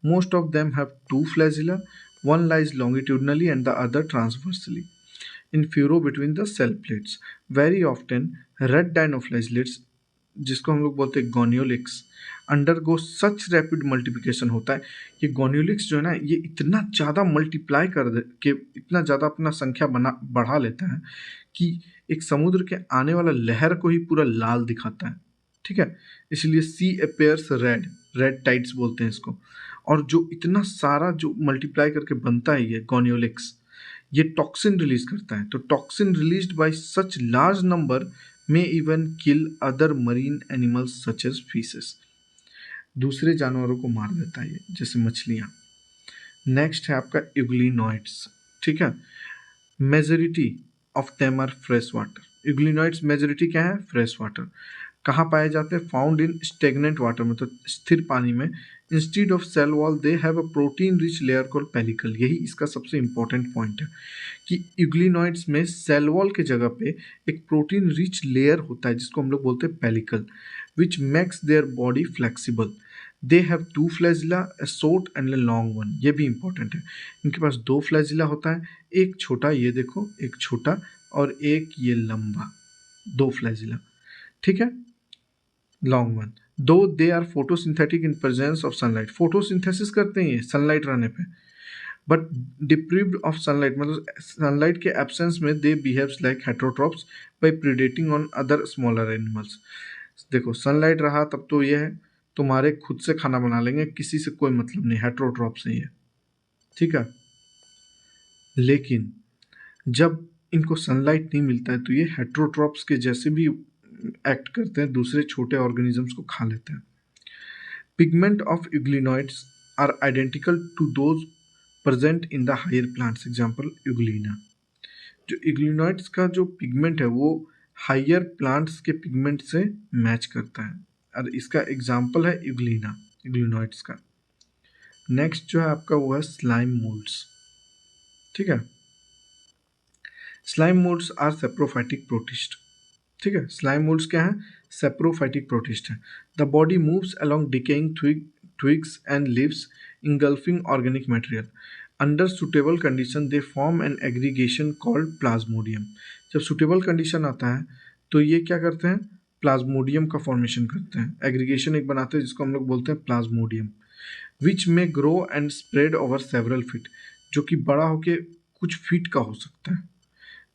Most of them have two flagella, one lies longitudinally and the other transversely in furrow between the cell plates. Very often, red dinoflagellates, जिसको हम लोग बोलते हैं गोनियोलिक्स, undergo सच rapid multiplication होता है। ये गोनियोलिक्स जो है ना, ये इतना ज़्यादा मल्टीप्लाई कर दे कि इतना ज़्यादा अपना संख्या बढ़ा लेता है कि एक समुद्र के आने वाला लहर को ही पूरा लाल दिखाता है, ठीक है। इसलिए सी अपेयर्स रेड, रेड टाइड्स बोलते हैं इसको। और जो इतना सारा जो मल्टीप्लाई करके बनता है ये गोनियोलिक्स, ये टॉक्सिन रिलीज करता है। तो toxin released by such large number में even kill other marine animals such as fishes. दूसरे जानवरों को मार देता है ये, जैसे मछलियाँ। नेक्स्ट है आपका यूग्लिनॉइड्स, ठीक है। Majority of them are fresh water. Euglenoids majority क्या है? Fresh water. कहाँ पाए जाते हैं? फाउंड इन स्टेगनेंट वाटर में, तो स्थिर पानी में। Instead of cell wall they have a protein rich layer called pellicle. यही इसका सबसे इंपॉर्टेंट पॉइंट है कि यूग्लिनॉइड्स में सेल वॉल के जगह पे एक प्रोटीन रिच लेयर होता है जिसको हम लोग बोलते हैं pellicle, which makes their body flexible. They have two flagella, A short and a long one. ये भी इंपॉर्टेंट है। इनके पास दो फ्लैजिला होता है, एक छोटा, ये देखो एक छोटा, और एक ये लंबा, दो फ्लैजिला, ठीक है, long one. Though they are photosynthetic in presence of sunlight. Photosynthesis करते हैं ये सनलाइट रहने पे, बट डिप्रीव्ड ऑफ सनलाइट, मतलब सनलाइट के एब्सेंस में they behaves like heterotrophs by predating on other smaller animals. देखो सनलाइट रहा तब तो ये है तुम्हारे खुद से खाना बना लेंगे, किसी से कोई मतलब नहीं, हेटरोट्रॉप्स है ये, ठीक है। लेकिन जब इनको सनलाइट नहीं मिलता है तो ये हेट्रोट्रॉप्स के जैसे भी एक्ट करते हैं, दूसरे छोटे ऑर्गेनिजम्स को खा लेते हैं। Pigment of euglenoids are identical to those present in the higher plants, example Euglena. जो यूग्लिनॉइड्स का जो पिगमेंट है वो हायर प्लांट्स के पिगमेंट से मैच करता है, और इसका एग्जाम्पल है यूग्लिना, यूग्लिनॉइड्स का। नेक्स्ट जो है आपका वो है स्लाइम मोल्ड्स। ठीक है, slime moulds are saprophytic protist. ठीक है, स्लाइम मोल्ड्स क्या है? सेप्रोफाइटिक प्रोटिस्ट है। The body moves along decaying twigs and leaves engulfing organic material. Under suitable condition they form an aggregation called plasmodium. जब suitable condition आता है तो ये क्या करते हैं? प्लाज्मोडियम का फॉर्मेशन करते हैं, एग्रीगेशन एक बनाते हैं जिसको हम लोग बोलते हैं प्लाज्मोडियम, विच में grow and spread over several feet, जो कि बड़ा होके कुछ फीट का हो सकता है।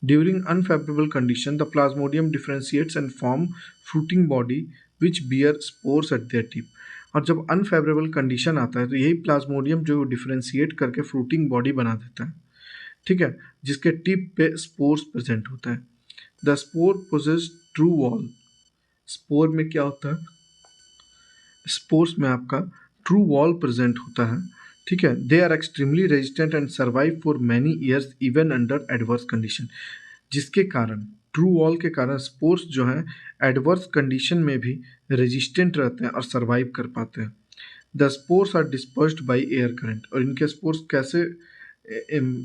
During unfavorable condition, the plasmodium differentiates and form fruiting body which bear spores at their tip. और जब अनफेवरेबल कंडीशन आता है तो यही प्लाज्मोडियम जो डिफरेंशिएट करके फ्रूटिंग बॉडी बना देता है। ठीक है, जिसके टिप पे स्पोर्स प्रेजेंट होता है। The spore possess true wall. Spore में क्या होता है? स्पोर्स में आपका ट्रू वॉल प्रेजेंट होता है। ठीक है, they are extremely resistant and survive for many years even under adverse condition, जिसके कारण ट्रू वॉल के कारण स्पोर्स जो हैं एडवर्स कंडीशन में भी रेजिस्टेंट रहते हैं और सर्वाइव कर पाते हैं। The spores are dispersed by air current, और इनके स्पोर्स कैसे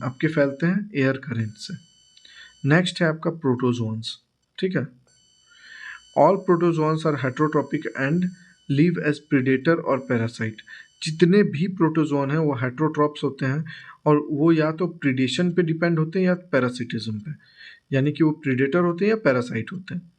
आपके फैलते हैं? एयर करंट से। नेक्स्ट है आपका प्रोटोजोन्स। ठीक है, all protozoans are heterotrophic and live as predator और पैरासाइट। जितने भी प्रोटोजोन हैं वो हेट्रोट्रॉप्स होते हैं और वो या तो प्रीडेशन पे डिपेंड होते हैं या पैरासिटिज्म पे, यानी कि वो प्रीडेटर होते हैं या पैरासाइट होते हैं।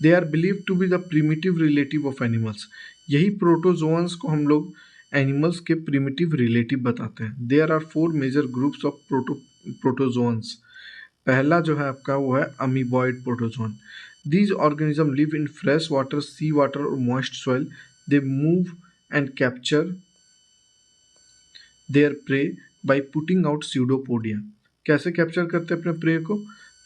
They are believe to be the primitive relative of animals. यही प्रोटोजोन्स को हम लोग एनिमल्स के प्रीमिटिव रिलेटिव बताते हैं। There are 4 major groups of protozoans. पहला जो है आपका वो है amoeboid protozoan. These organism live in fresh water, sea water और moist soil. They move and capture their prey by putting out pseudopodia. कैसे कैप्चर करते हैं अपने प्रे को?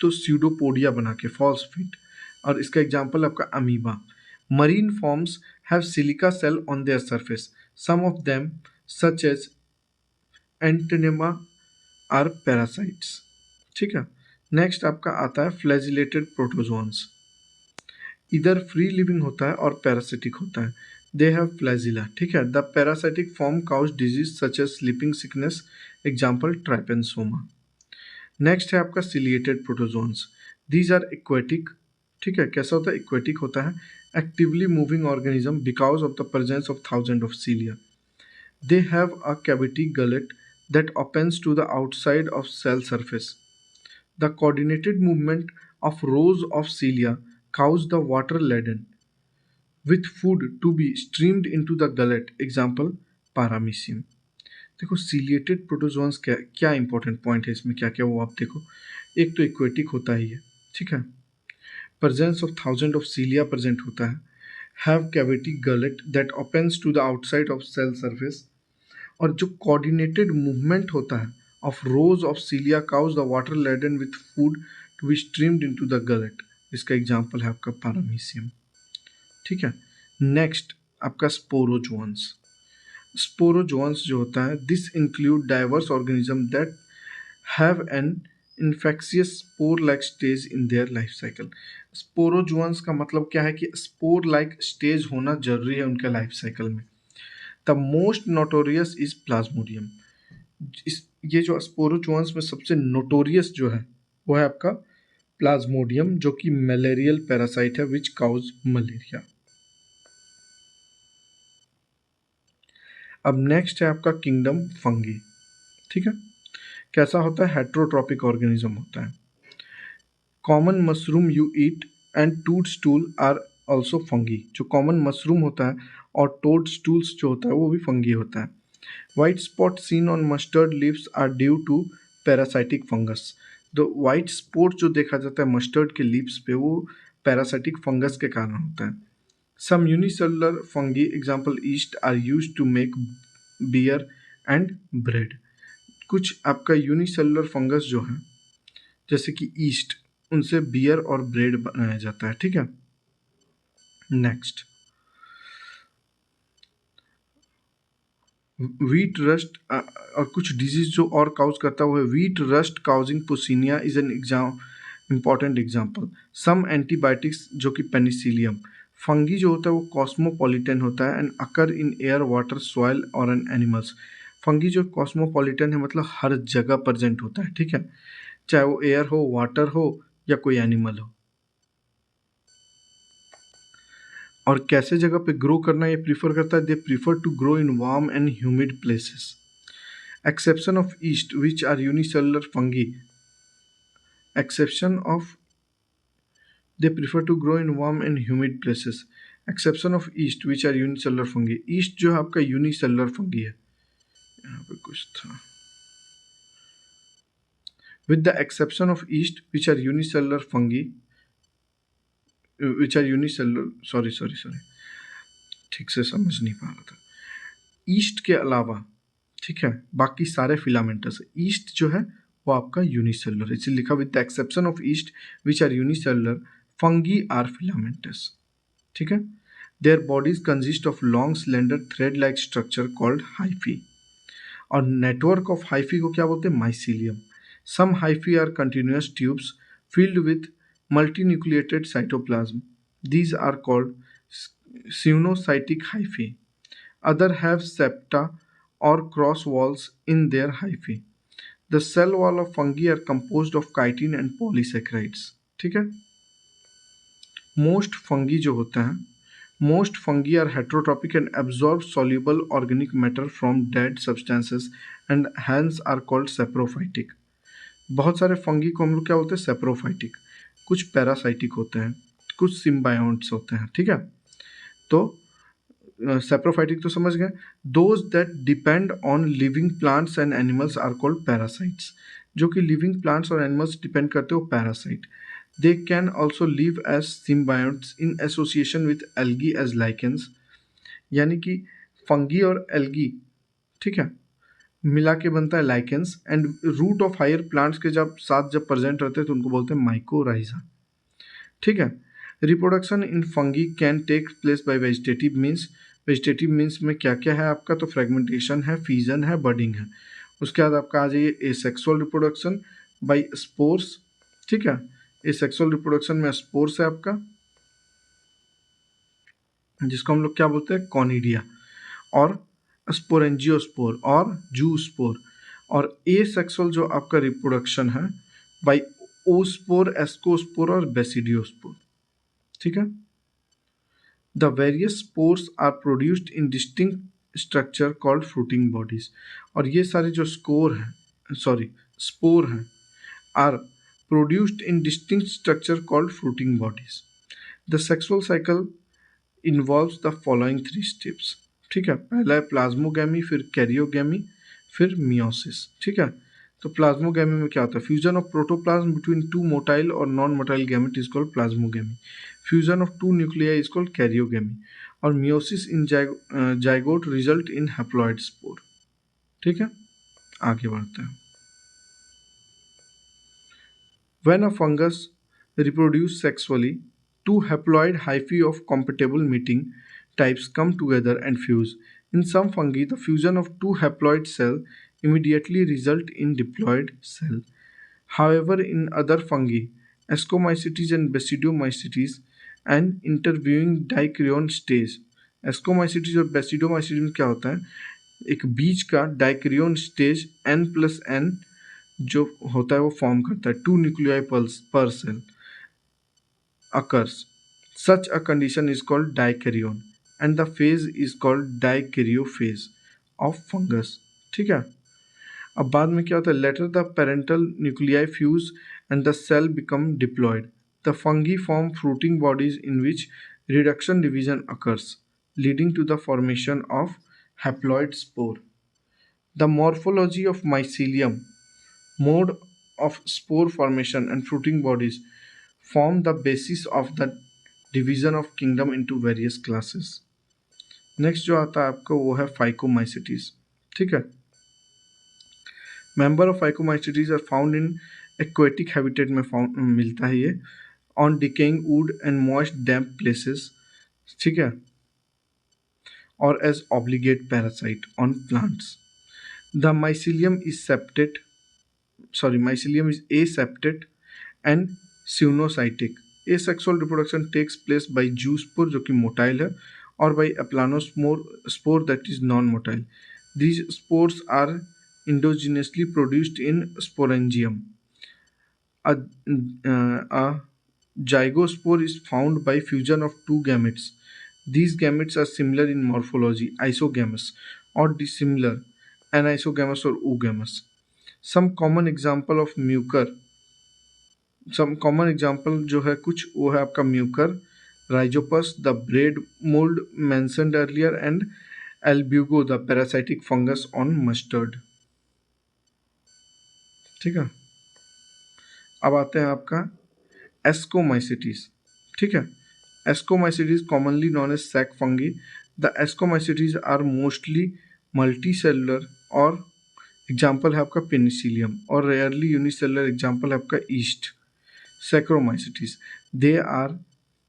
तो स्यूडोपोडिया बना के, फॉल्स फीट। और इसका एग्जाम्पल आपका amoeba. Marine forms have silica cell on their surface, some of them such as Entamoeba are parasites. ठीक है, नेक्स्ट आपका आता है फ्लैजिलेटेड प्रोटोजोन्स। इधर फ्री लिविंग होता है और पैरासिटिक होता है। They have flagella. ठीक है, the parasitic form cause disease such as sleeping sickness, example Trypanosoma. Next है आपका ciliated protozoans. These are aquatic. ठीक है, कैसा होता है? एक्वेटिक होता है, actively moving organism because of the presence of thousand of सीलिया। They have a cavity gullet that opens to the outside of cell surface. The coordinated movement of rows of cilia cause the water laden with food to be streamed into the gullet, example paramecium। देखो ciliated protozoans क्या क्या important point है इसमें, क्या क्या वो आप देखो। एक तो इक्वेटिक होता है ये। ठीक है, presence of thousand of cilia present होता है, have cavity gullet that opens to the outside of cell surface, और जो कोऑर्डिनेटेड मूवमेंट होता है of rows of cilia cause the water laden with food to be streamed into the gullet. इसका example है आपका पारामीसियम। ठीक है, नेक्स्ट आपका स्पोरोजोन्स। स्पोरोजोन्स जो होता है, this include diverse organism that have an infectious spore like stage in their life cycle. Sporozoans का मतलब क्या है कि स्पोर लाइक स्टेज होना जरूरी है उनके लाइफ साइकिल में। The most notorious is Plasmodium. इस ये जो स्पोरोजोन्स में सबसे नोटोरियस जो है वो है आपका प्लाज्मोडियम, जो कि मलेरियल पैरासाइट है विच काउज मलेरिया। अब नेक्स्ट है आपका किंगडम फंगी। ठीक है, कैसा होता है? हेट्रोट्रॉपिक ऑर्गेनिज्म होता है। Common mushroom you eat and toadstool are also fungi. जो कॉमन मशरूम होता है और टोड स्टूल्स जो होता है वो भी फंगी होता है। White spot seen on mustard leaves are due to parasitic fungus. तो वाइट स्पॉट जो देखा जाता है मस्टर्ड के लीव्स पे वो पैरासाइटिक फंगस के कारण होता है। Some unicellular fungi example yeast are use to make beer and bread. कुछ आपका यूनिसेलुलर फंगस जो है जैसे कि ईस्ट, उनसे बियर और ब्रेड बनाया जाता है, ठीक है। नेक्स्ट, व्हीट रस्ट और कुछ डिजीज जो और काउज करता है वो है wheat rust causing Puccinia is an important example. Some antibiotics जो कि पेनिसिलियम, फंगी जो होता है वो कॉस्मोपॉलिटन होता है and occur in air water soil और एन एनिमल्स। फंगी जो कॉस्मोपॉलिटन है मतलब हर जगह प्रेजेंट होता है, ठीक है, चाहे वो एयर हो, वाटर हो या कोई एनिमल हो। और कैसे जगह पे ग्रो करना ये प्रीफर करता है, they prefer to grow in warm and humid places. Exception of yeast, which are unicellular fungi. Exception of they prefer to grow in warm and humid places. Exception of yeast, which are unicellular fungi. Yeast जो है आपका unicellular fungi है, यहाँ पे कुछ था. With the exception of yeast, which are unicellular fungi, which are unicellular. Sorry. ठीक से समझ नहीं पा रहा था. ईस्ट के अलावा, ठीक है, बाकी सारे फिलामेंटस, ईस्ट जो है वो आपका यूनिसेलुलर, इसलिए लिखा with the exception of yeast which are unicellular, fungi are filamentous, ठीक है। Their bodies consist of long slender thread like structure called hyphae, और नेटवर्क ऑफ हाइफी को क्या बोलते हैं, mycelium. Some hyphae are continuous tubes filled with multinucleated cytoplasm. These are called sinusoidal hyphae. Other have septa or cross walls in their hyphae. The cell wall of fungi are composed of chitin and polysaccharides, ठीक है। Most fungi जो होता है, most fungi are heterotrophic and absorb soluble organic matter from dead substances and hence are called saprophytic. बहुत सारे fungi को हम लोग क्या बोलते हैं, सेप्रोफाइटिक। कुछ पैरासाइटिक होते हैं, कुछ सिम्बायोंट्स होते हैं, ठीक है। तो सेप्रोफाइटिक तो समझ गए। Those that depend on living plants and animals are called parasites. जो कि लिविंग प्लांट्स और एनिमल्स डिपेंड करते हो parasite. They can also live as symbionts in association with algae as lichens, यानी कि फंगी और एल्गी, ठीक है, मिला के बनता है lichens. And root of higher plants के जब प्रेजेंट रहते हैं तो उनको बोलते हैं माइकोराइजा, ठीक है। Reproduction in fungi can take place by vegetative means. Vegetative means में क्या क्या है आपका, तो फ्रेगमेंटेशन है, फीजन है, बर्डिंग है। उसके बाद आपका आ जाइए एसेक्सुअल रिप्रोडक्शन बाय स्पोर्स, ठीक है। एसेक्सुअल रिप्रोडक्शन में स्पोर्स है आपका, जिसको हम लोग क्या बोलते हैं, कॉनिडिया, और स्पोरेंजियोस्पोर और जूस्पोर। और एसेक्सुअल जो आपका रिप्रोडक्शन है बाय ओस्पोर, एस्कोस्पोर और बेसिडियोस्पोर, ठीक है। The various spores are produced in distinct structure called fruiting bodies. और ये सारे जो स्पोर हैं are produced in distinct structure called fruiting bodies. The sexual cycle involves the following 3 steps, ठीक है। पहला है प्लाज्मोगैमी, फिर कैरियोगैमी, फिर मियोसिस, ठीक है। तो प्लाज्मोगैमी में क्या होता है, fusion of protoplasm between 2 motile और non motile gamete is called plasmogamy. Fusion of 2 nuclei is called karyogamy. और meiosis in zygote result in haploid spore, ठीक है। आगे बढ़ते हैं। When a fungus reproduce sexually, two haploid hyphae of compatible mating types come together and fuse. In some fungi, the fusion of two haploid cells immediately result in diploid cell. However, in other fungi, Ascomycetes and Basidiomycetes, an interviewing dichorion stage. Ascomycetes और Basidiomycetes में क्या होता है, एक बीज का डाइक्रियन stage N+N जो होता है वो फॉर्म करता है, 2 न्यूक्लियाई पर cell occurs. Such a condition is called dikaryon and the phase is called dikaryophase of fungus, ठीक है। अब बाद में क्या होता है, later the parental nuclei fuse and the cell become diploid. The fungi form fruiting bodies in which reduction division occurs leading to the formation of haploid spore. The morphology of mycelium, mode of spore formation and fruiting bodies form the basis of the division of kingdom into various classes. Next जो आता है आपको वो है Phycomycetes, ठीक है। Member of Phycomycetes are found in aquatic habitat में मिलता है ये, on decaying wood and moist damp places, ठीक है, और as obligate parasite on plants. The mycelium is septate, mycelium is aseptate and sinusocytic. Asexual reproduction takes place by zoospore जो कि motile है, और by aplanosmore that is non-motile. These spores are endogenously produced in sporangium. A zygospore is found by fusion of two gametes. These gametes are similar in morphology, isogamous, or dissimilar, anisogamous or oogamous. Some common example of Mucor, some common example जो है कुछ वो है आपका Mucor, Rhizopus the bread mould mentioned earlier, and Albugo the parasitic fungus on mustard. ठीक है, अब आते हैं आपका एस्कोमाइसिटीज। ठीक है, Ascomycetes commonly known as sac fungi. The Ascomycetes are mostly multicellular, और एग्जाम्पल है आपका पेनिसिलियम, और रेयरली यूनिसेलुलर, एग्जाम्पल है आपका yeast. Saccharomyces, they are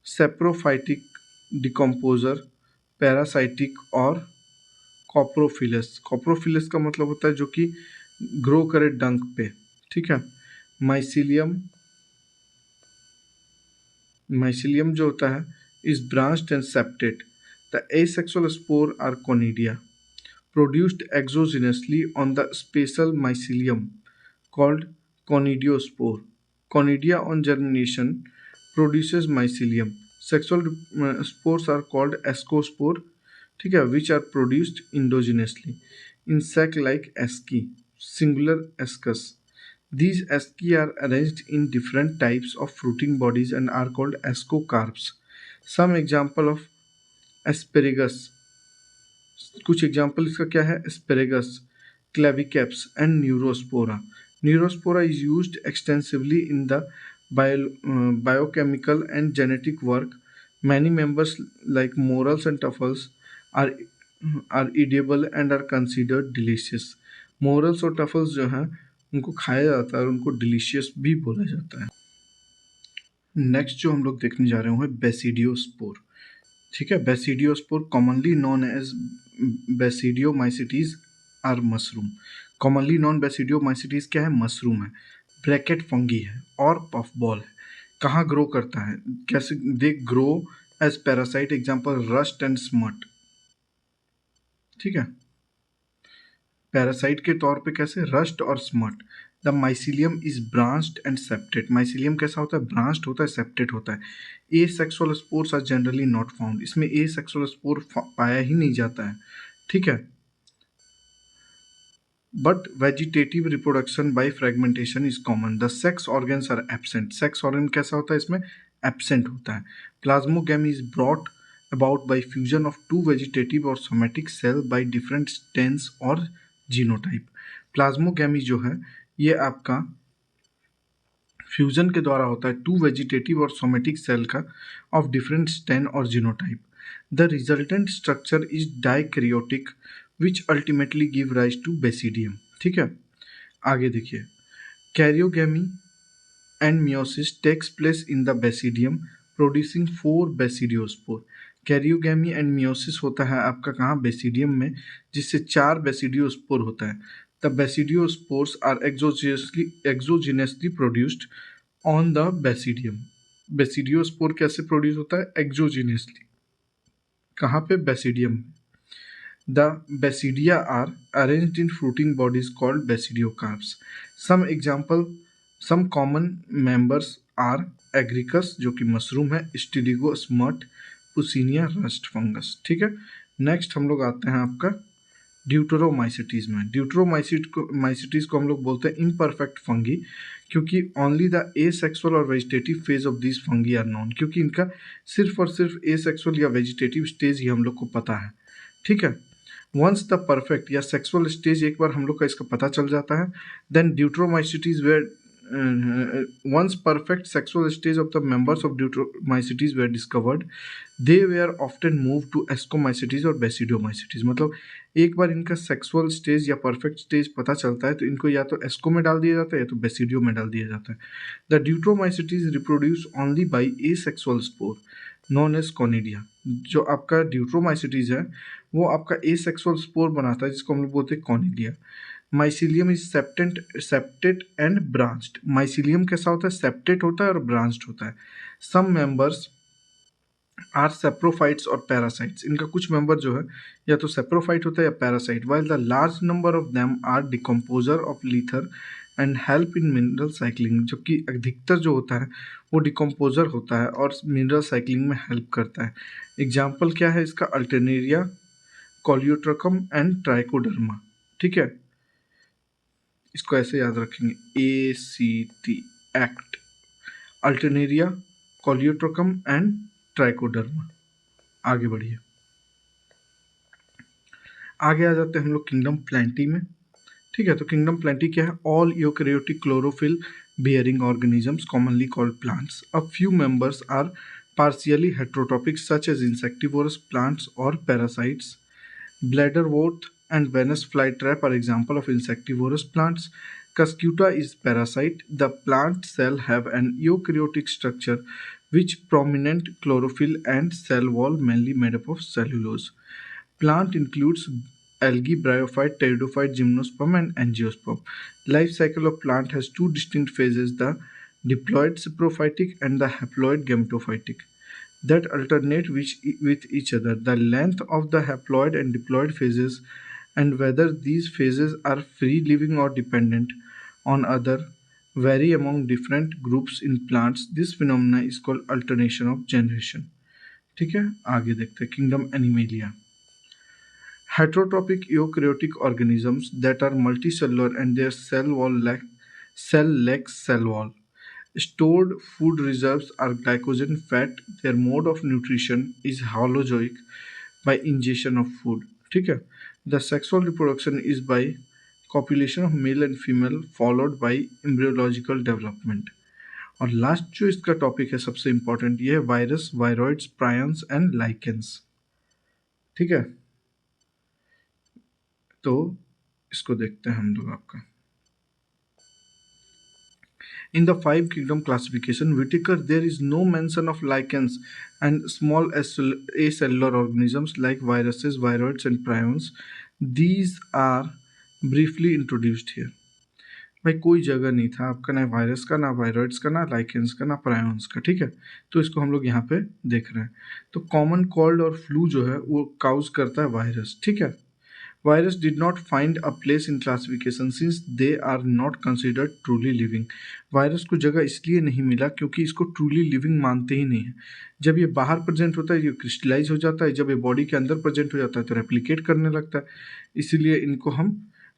saprophytic decomposer, parasitic और कॉप्रोफिलस। कॉप्रोफिलस का मतलब होता है जो कि ग्रो करे डंक पे। ठीक है, माइसिलियम जो होता है is branched and septate. The asexual spore are conidia produced exogenously on the spatial mycelium called conidiospore. Conidia on germination produces mycelium. Sexual spores are called ascospore, ठीक है, which are produced endogenously in sac-like asci, singular ascus. These asci are arranged in different types of fruiting bodies and are called ascocarps. Some example of asparagus, कुछ example इसका क्या है, Aspergillus, Claviceps and Neurospora. Neurospora is used extensively in the biochemical and genetic work. Many members like morels and truffles are edible and are considered delicious. Morels और truffles जो हैं उनको खाया जाता है और उनको डिलीशियस भी बोला जाता है। नेक्स्ट जो हम लोग देखने जा रहे हैं बेसिडियोस्पोर। ठीक है, basidiospore commonly known as basidiomycetes are mushroom. Commonly known basidiomycetes क्या है, मशरूम है, ब्रैकेट फंगी है और पफ बॉल है। कहाँ ग्रो करता है, कैसे, they grow as parasite, example rust and smut. ठीक है, पैरासाइट के तौर पे कैसे, रस्ट और smut. The mycelium is branched and septate. Mycelium कैसा होता है, ब्रांच्ड होता है, सेप्टेट होता है। Asexual spores are generally not found. इसमें ए सेक्सुअल स्पोर पाया ही नहीं जाता है। ठीक है, but vegetative reproduction by fragmentation is common. The sex organs are absent. Sex organ कैसा होता है, इसमें एब्सेंट होता है। Plasmogamy is brought about by fusion of two vegetative or somatic cell by different stems और जीनोटाइप। प्लाज्मोगैमी जो है ये आपका फ्यूजन के द्वारा होता है टू वेजिटेटिव और सोमेटिक सेल का ऑफ डिफरेंट स्टेम और genotype. The resultant structure is dikaryotic which ultimately give rise to basidium. ठीक है, आगे देखिए, karyogamy and meiosis takes place in the basidium producing 4 basidiospore. Karyogamy and meiosis होता है आपका कहाँ, बेसिडियम में, जिससे 4 बेसिडियोस्पोर होता है। The basidiospores are exogenously produced on the basidium. Basidiospore कैसे प्रोड्यूस होता है, एक्सोजिनसली, कहाँ पे, बेसिडियम में। The basidia are arranged in fruiting bodies called basidiocarps. Some common members are Agaricus जो कि मशरूम है, Ustilago smut, Puccinia rust fungus. ठीक है, नेक्स्ट हम लोग आते हैं आपका ड्यूटेरोमाइसिटीज में। ड्यूटेरोमाइसिटीज को हम लोग बोलते हैं इम्परफेक्ट फंगी, क्योंकि ओनली द एसेक्सुअल और vegetative phase of this fungi are known. क्योंकि इनका सिर्फ और सिर्फ एसेक्सुअल या वेजिटेटिव स्टेज ही हम लोग को पता है। ठीक है, वंस द परफेक्ट या सेक्सुअल स्टेज एक बार हम लोग का इसका पता चल जाता है, then deuteromycetes were once perfect sexual stage of the members of Deuteromycetes were discovered, they were often moved to Ascomycetes और Basidiomycetes. मतलब एक बार इनका सेक्सुअल स्टेज या परफेक्ट स्टेज पता चलता है तो इनको या तो एस्को में डाल दिया जाता है या तो बेसिडियो में डाल दिया जाता है. The deuteromycetes reproduce only by asexual spore known as conidia. जो आपका ड्यूट्रोमाइसिटीज है वो आपका ए सेक्सुअल स्पोर बनाता है जिसको हम लोग बोलते हैं conidia. Mycelium is septate and branched. Mycelium कैसा होता है? सेप्टेट होता है और ब्रांच्ड होता है. सम मेंबर्स आर सेप्रोफाइट्स और पैरासाइट्स. इनका कुछ मेंबर जो है या तो सेप्रोफाइट होता है या parasite. While the large number of them are decomposer of litter and help in mineral cycling. जबकि अधिकतर जो होता है वो डिकम्पोजर होता है और मिनरल साइक्लिंग में हेल्प करता है. एग्जाम्पल क्या है इसका? Alternaria, Colletotrichum and Trichoderma. ठीक है, इसको ऐसे याद रखेंगे, ACT act. Alternaria, Colletotrichum and Trichoderma. आगे बढ़िए, आगे आ जाते हैं हम लोग किंगडम प्लांटी में. ठीक है, तो किंगडम प्लांटी क्या है? All eukaryotic chlorophyll bearing organisms commonly called plants. A few members are partially heterotropic such as insectivorous plants or parasites. Bladderwort and Venus flytrap are example of insectivorous plants. Cuscuta is parasite. The plant cell have an eukaryotic structure which prominent chlorophyll and cell wall mainly made up of cellulose. Plant includes algae, bryophyte, pteridophyte, gymnosperm and angiosperm. Life cycle of plant has two distinct phases, the diploid saprophytic and the haploid gametophytic, that alternate with each other. The length of the haploid and diploid phases and whether these phases are free living or dependent on other vary among different groups in plants. This phenomena is called alternation of generation. ठीक है, आगे देखते हैं kingdom animalia. Heterotropic eukaryotic organisms that are multicellular and their cell lacks cell wall. Stored food reserves are glycogen fat. Their mode of nutrition is holozoic by ingestion of food. ठीक है, the sexual reproduction is by copulation of male and female followed by embryological development. और last जो इसका topic है सबसे important, ये है virus, viroids, prions and lichens. ठीक है, तो इसको देखते हैं हम लोग. आपका in the five kingdom classification Whitaker there is no mention of lichens and small acellular organisms like viruses, viroids and prions. These are briefly introduced here. भाई कोई जगह नहीं था आपका, ना वायरस का, ना वायरॉइड्स का, ना लाइकेंस का, ना प्रायंस का. ठीक है, तो इसको हम लोग यहाँ पे देख रहे हैं. तो कॉमन कोल्ड और फ्लू जो है वो काउज करता है वायरस. ठीक है, Virus did not find a place in classification since they are not considered truly living. Virus को जगह इसलिए नहीं मिला क्योंकि इसको ट्रूली लिविंग मानते ही नहीं है. जब ये बाहर प्रेजेंट होता है ये क्रिस्टलाइज हो जाता है, जब ये बॉडी के अंदर प्रेजेंट हो जाता है तो रेप्लिकेट करने लगता है, इसीलिए इनको हम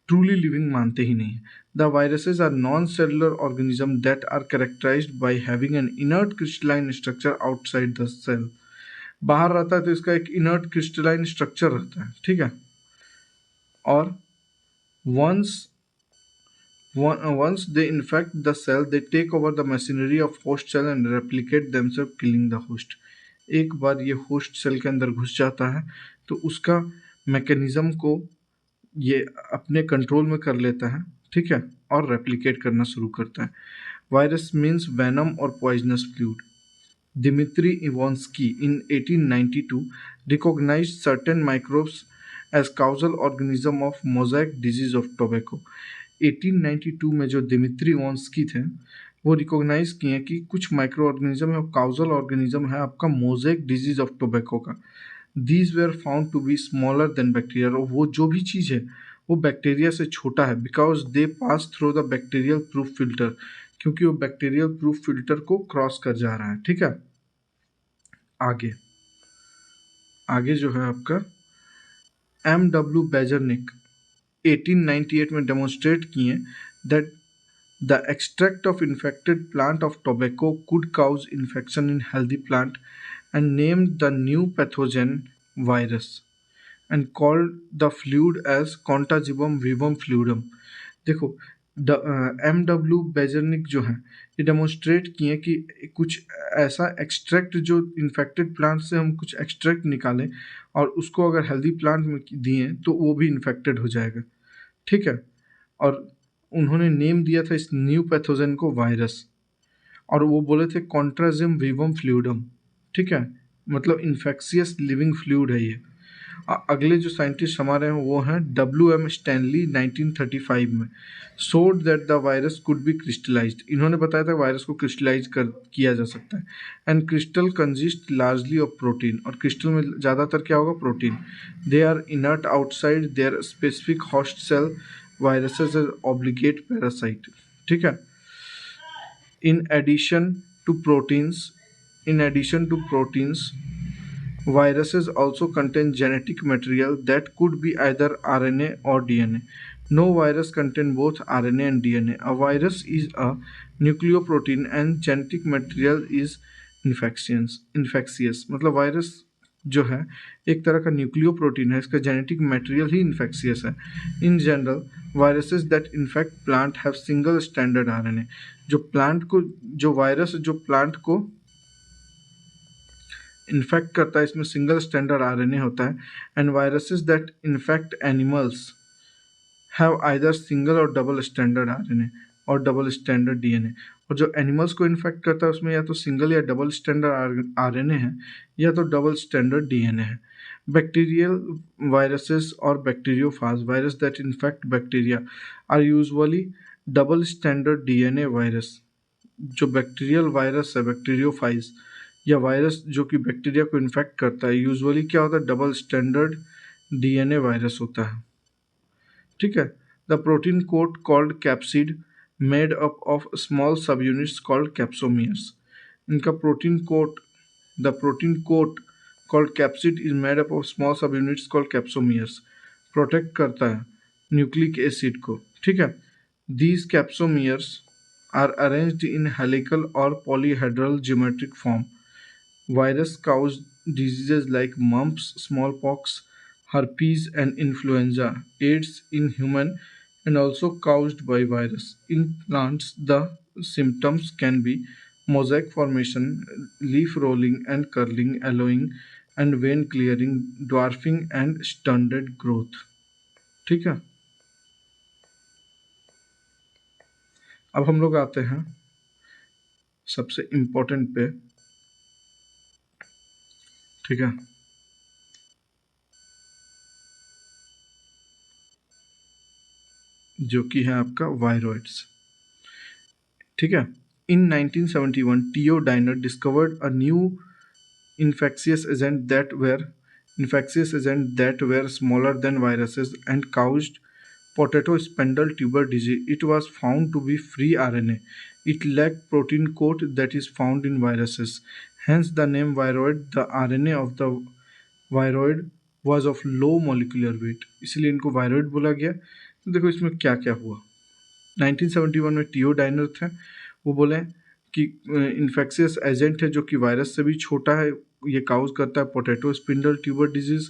ट्रूली लिविंग मानते ही नहीं है. The viruses are non cellular organism that are characterised by having an inert crystalline structure outside the cell. बाहर रहता है तो इसका एक इनर्ट क्रिस्टलाइन स्ट्रक्चर रहता है. ठीक है, और once they infect the cell they take over the machinery of host cell and replicate themselves killing the host. एक बार ये होस्ट सेल के अंदर घुस जाता है तो उसका मैकेनिज्म को ये अपने कंट्रोल में कर लेता है. ठीक है, और रेप्लिकेट करना शुरू करता है. वायरस मीन्स वेनम और poisonous fluid. Dmitry Ivansky in 1892 recognized certain microbes as causal organism of mosaic disease of tobacco. 1892 में जो दिमित्री इवांस्की थे वो रिकॉग्नाइज किए कि कुछ माइक्रो ऑर्गेनिज्म है, काउजल ऑर्गेनिज्म है आपका मोजेक डिजीज ऑफ टोबैको का. These were found to be smaller than bacteria. और वो जो भी चीज़ है वो बैक्टीरिया से छोटा है because they pass through the bacterial proof filter, क्योंकि वो बैक्टीरियल प्रूफ फिल्टर को क्रॉस कर जा रहा है. ठीक है, आगे आगे जो है आपका M.W. बेजरनिक 1898 में डेमोन्स्ट्रेट किए that the extract of infected plant of tobacco could cause infection in healthy plant and named the new pathogen virus and called the fluid as contagium vivum fluidum. देखो MW बेजरनिक जो है ये demonstrate किए कि कुछ ऐसा extract जो infected plant से हम कुछ एक्सट्रैक्ट निकालें और उसको अगर हेल्दी प्लांट में दिए तो वो भी इन्फेक्टेड हो जाएगा। ठीक है। और उन्होंने नेम दिया था इस न्यू पैथोजन को वायरस, और वो बोले थे कॉन्ट्राजिम वीवम फ्लूइडम। ठीक है, मतलब इन्फेक्शियस लिविंग फ्लूइड है ये। अगले जो साइंटिस्ट हमारे हैं वो हैं W.M. स्टैनली 1935 में। Showed that the virus could be crystallised, इन्होंने बताया था वायरस को क्रिस्टलाइज कर किया जा सकता है। And crystal consist largely of protein, और क्रिस्टल में ज़्यादातर क्या होगा, protein. They are inert outside their specific host cell, viruses obligate parasite. ठीक है। In addition to proteins, in addition to proteins, viruses also contain genetic material that could be either RNA or DNA. No virus contain both RNA and DNA. A virus is a nucleoprotein and genetic material is infectious. मतलब virus जो है एक तरह का nucleo protein है, इसका genetic material ही infectious है। In general viruses that infect plant have single standard RNA. जो प्लांट को जो वायरस जो प्लांट को इन्फेक्ट करता है इसमें सिंगल स्टैंडर्ड आरएनए होता है। And viruses that infect animals have either single और डबल स्टैंडर्ड आरएनए और डबल स्टैंडर्ड डीएनए। और जो एनिमल्स को इन्फेक्ट करता है उसमें या तो सिंगल या डबल स्टैंडर्ड आरएनए है या तो डबल स्टैंडर्ड डीएनए है। बैक्टीरियल वायरसेस और bacteriophage, virus that infect bacteria are usually double standard DNA virus. जो बैक्टीरियल वायरस है बैक्टीरियोफाइज या वायरस जो कि बैक्टीरिया को इन्फेक्ट करता है, यूजुअली क्या होता है, डबल स्टैंडर्ड डीएनए वायरस होता है। ठीक है। The protein coat called capsid made up of small subunits called capsomeres. इनका protein coat called capsid is made up of small subunits called capsomeres. Protect करता है nucleic acid को। ठीक है। These capsomeres are arranged in helical or polyhedral geometric form. Virus cause diseases like mumps, smallpox, herpes, and influenza, AIDS in human, and also caused by virus. In plants, the symptoms can be mosaic formation, leaf rolling and curling, yellowing and vein clearing, dwarfing and stunted growth. ठीक है। अब हम लोग आते हैं सबसे important पे। ठीक है। जो कि है आपका वायरॉइड्स। ठीक है। In 1971 T O Diener discovered a new infectious agent that were infectious agent that were smaller than viruses and caused potato spindle tuber disease. It was found to be free RNA. It lacked protein coat that is found in viruses. Hence the name viroid. The RNA of the viroid was of low molecular weight, इसलिए इनको viroid बोला गया। तो देखो इसमें क्या क्या हुआ। 1971 में टीओ डाइनर थे, वो बोले कि इन्फेक्शियस एजेंट है जो कि वायरस से भी छोटा है, ये काउज करता है पोटैटो स्पिंडल ट्यूबर डिजीज।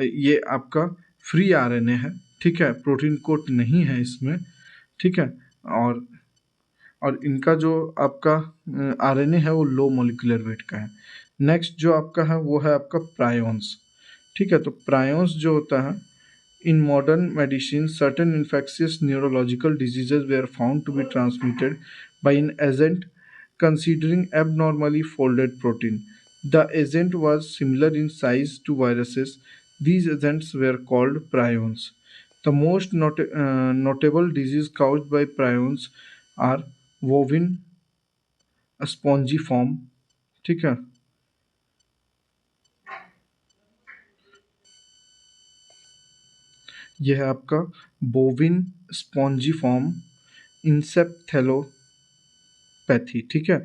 ये आपका फ्री आरएनए है। ठीक है, प्रोटीन कोट नहीं है इसमें। ठीक है। और और इनका जो आपका आरएनए है वो लो मोलिकुलर वेट का है। नेक्स्ट जो आपका है वो है आपका प्रायोन्स। ठीक है, तो प्रायोन्स जो होता है, in modern medicine, certain infectious neurological diseases were found to be transmitted by an agent considering abnormally folded protein. The agent was similar in size to viruses. These agents were called prions. The most notable disease caused by prions are bovine spongiform, ठीक है, यह है आपका बोविन spongiform इंसेप्थेलोपैथी। ठीक है,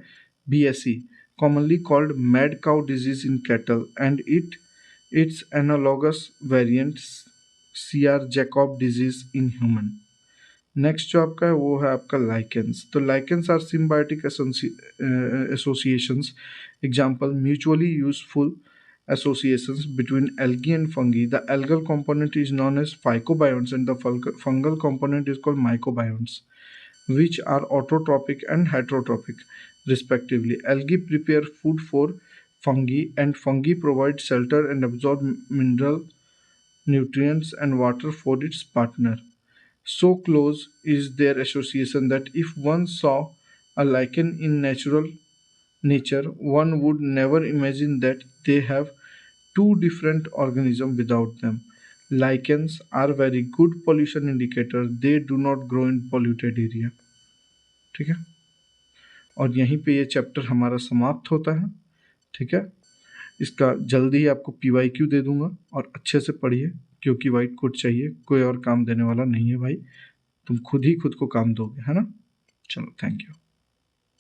BSE, commonly called mad cow disease in cattle, and its analogous variant CR Jacob disease in human. Next जो आपका है वो है आपका लाइकेंस। तो lichens are symbiotic associations. Example mutually useful associations between algae and fungi. The algal component is known as phycobionts and the fungal component is called mycobionts, which are autotrophic and heterotrophic, respectively. Algae prepare food for fungi, and fungi provide shelter and absorb mineral, nutrients, and water for its partner. So close is their association that if one saw a lichen in natural nature, one would never imagine that they have two different organisms without them. Lichens are very good pollution indicator. They do not grow in polluted area. ठीक है, और यहीं पे ये chapter हमारा समाप्त होता है. ठीक है, इसका जल्दी ही आपको PYQ दे दूंगा और अच्छे से पढ़िए, क्योंकि वाइट कोट चाहिए, कोई और काम देने वाला नहीं है भाई. तुम खुद ही खुद को काम दोगे, है ना. चलो, थैंक यू.